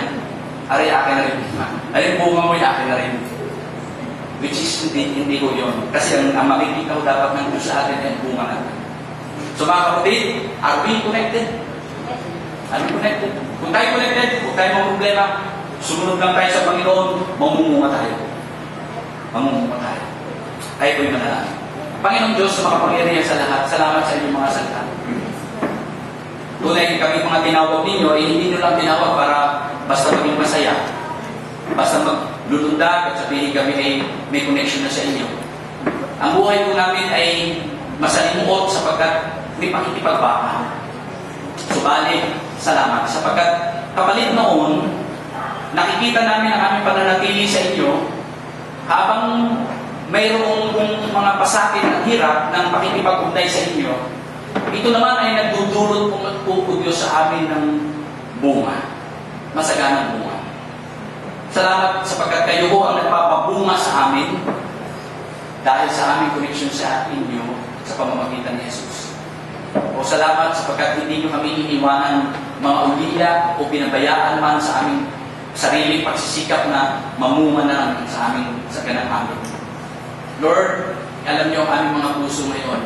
Speaker 2: aray, akin na rin. Aray, bunga mo, akin na rin. Which is, hindi ko yun. Kasi ang makikita ko dapat ng Diyos sa atin ay bunga natin. So mga kapatid, are we connected? Are we connected? Kung tayo connected, kung tayo mga problema, sumunod lang tayo sa Panginoon, mamumunga tayo. Mamumunga tayo. Tayo po'y manalangin. Panginoong Diyos, makapangyarihan sa lahat, salamat sa inyong mga salita. Tunay kami mga tinawag ninyo, ay hindi nyo lang tinawag para basta maging masaya. Basta maglulundag at sabihin kami ay may connection na sa inyo. Ang buhay po namin ay masalimuot sapagkat may pakikipagbaka. Subalit, salamat. Sapagkat kapalit noon, nakikita namin ang aming pananatili sa inyo habang mayroong mga pasakit at hirap ng pakikipag-ugnay sa inyo. Ito naman ay nagdudulot po Diyos sa amin ng bunga. Masaganang bunga. Salamat sapagkat kayo ho ang nagpapabunga sa amin dahil sa aming connection sa inyo sa pamamagitan ni Jesus. O salamat sapagkat hindi nyo kami iniwanan mga ulila o pinabayaan man sa aming sariling pagsisikap na mamunga na lang sa ganang amin. Lord, alam niyo ang aming mga puso ngayon.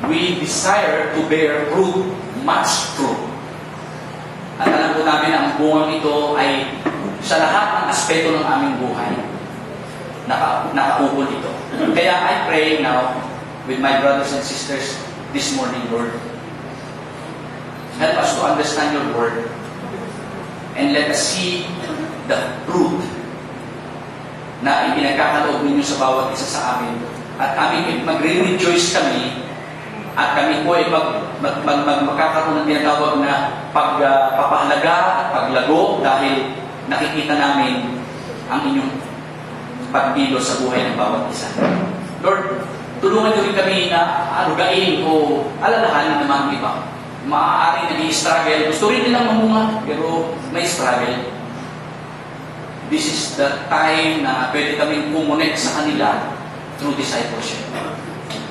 Speaker 2: We desire to bear fruit, much fruit. At alam po namin na ang bungang ito ay sa lahat ng aspeto ng aming buhay, nakaukol ito. Kaya I pray now with my brothers and sisters this morning, Lord. Help us to understand your word and let us see the fruit na ipinagkakaloob ninyo sa bawat isa sa amin. At aming magre-rejoice kami at kami po ay magkakaroon ng tinatawag na pagpapahalaga at paglago dahil nakikita namin ang inyong pagdilo sa buhay ng bawat isa. Lord, tulungan niyo rin kami na arugain o alalahanin naman iba. Maaaring nag-i-struggle. Gusto rin nilang mamunga, pero may struggle. This is the time na pwede kaming kumonek sa kanila through discipleship.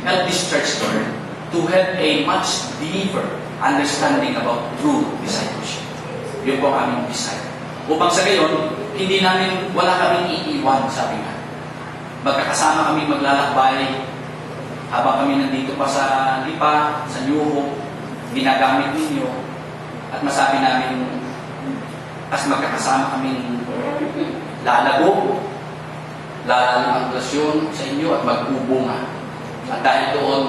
Speaker 2: Help this church, Lord, to have a much deeper understanding about true discipleship. Yun po ang aming desire. Upang sa gayon, hindi namin, wala kaming iiwan, sabi nga. Magkakasama kami maglalakbay habang kami nandito pa sa Lipa, sa New Hope, ginagamit ninyo, at masabi namin, as magkakasama kaming lalago, lalalim ang relasyon sa inyo at magbubunga. At dahil doon,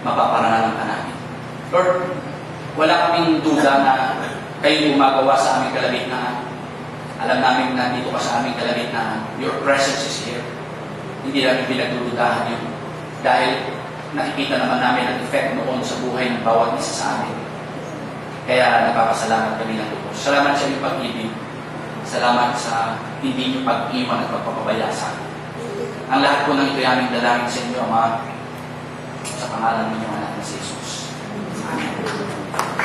Speaker 2: mapaparanalan ka namin. Lord, wala kaming duda na kayo gumagawa sa aming kalagitnaan. Alam namin na dito ka sa aming kalagitnaan. Your presence is here. Hindi namin pinagdududahan yun. Dahil nakikita naman namin ang effect noon sa buhay ng bawat isa sa amin. Kaya nagpapasalamat kami ng lubos. Salamat sa iyong pag-ibig. Salamat sa hindi niyo pag-iwan at pagpapabaya sa amin. Ang lahat po ng ito ay aming dalangin sa inyo, Ama, sa pangalan ng inyong anak na si Jesus. Amen.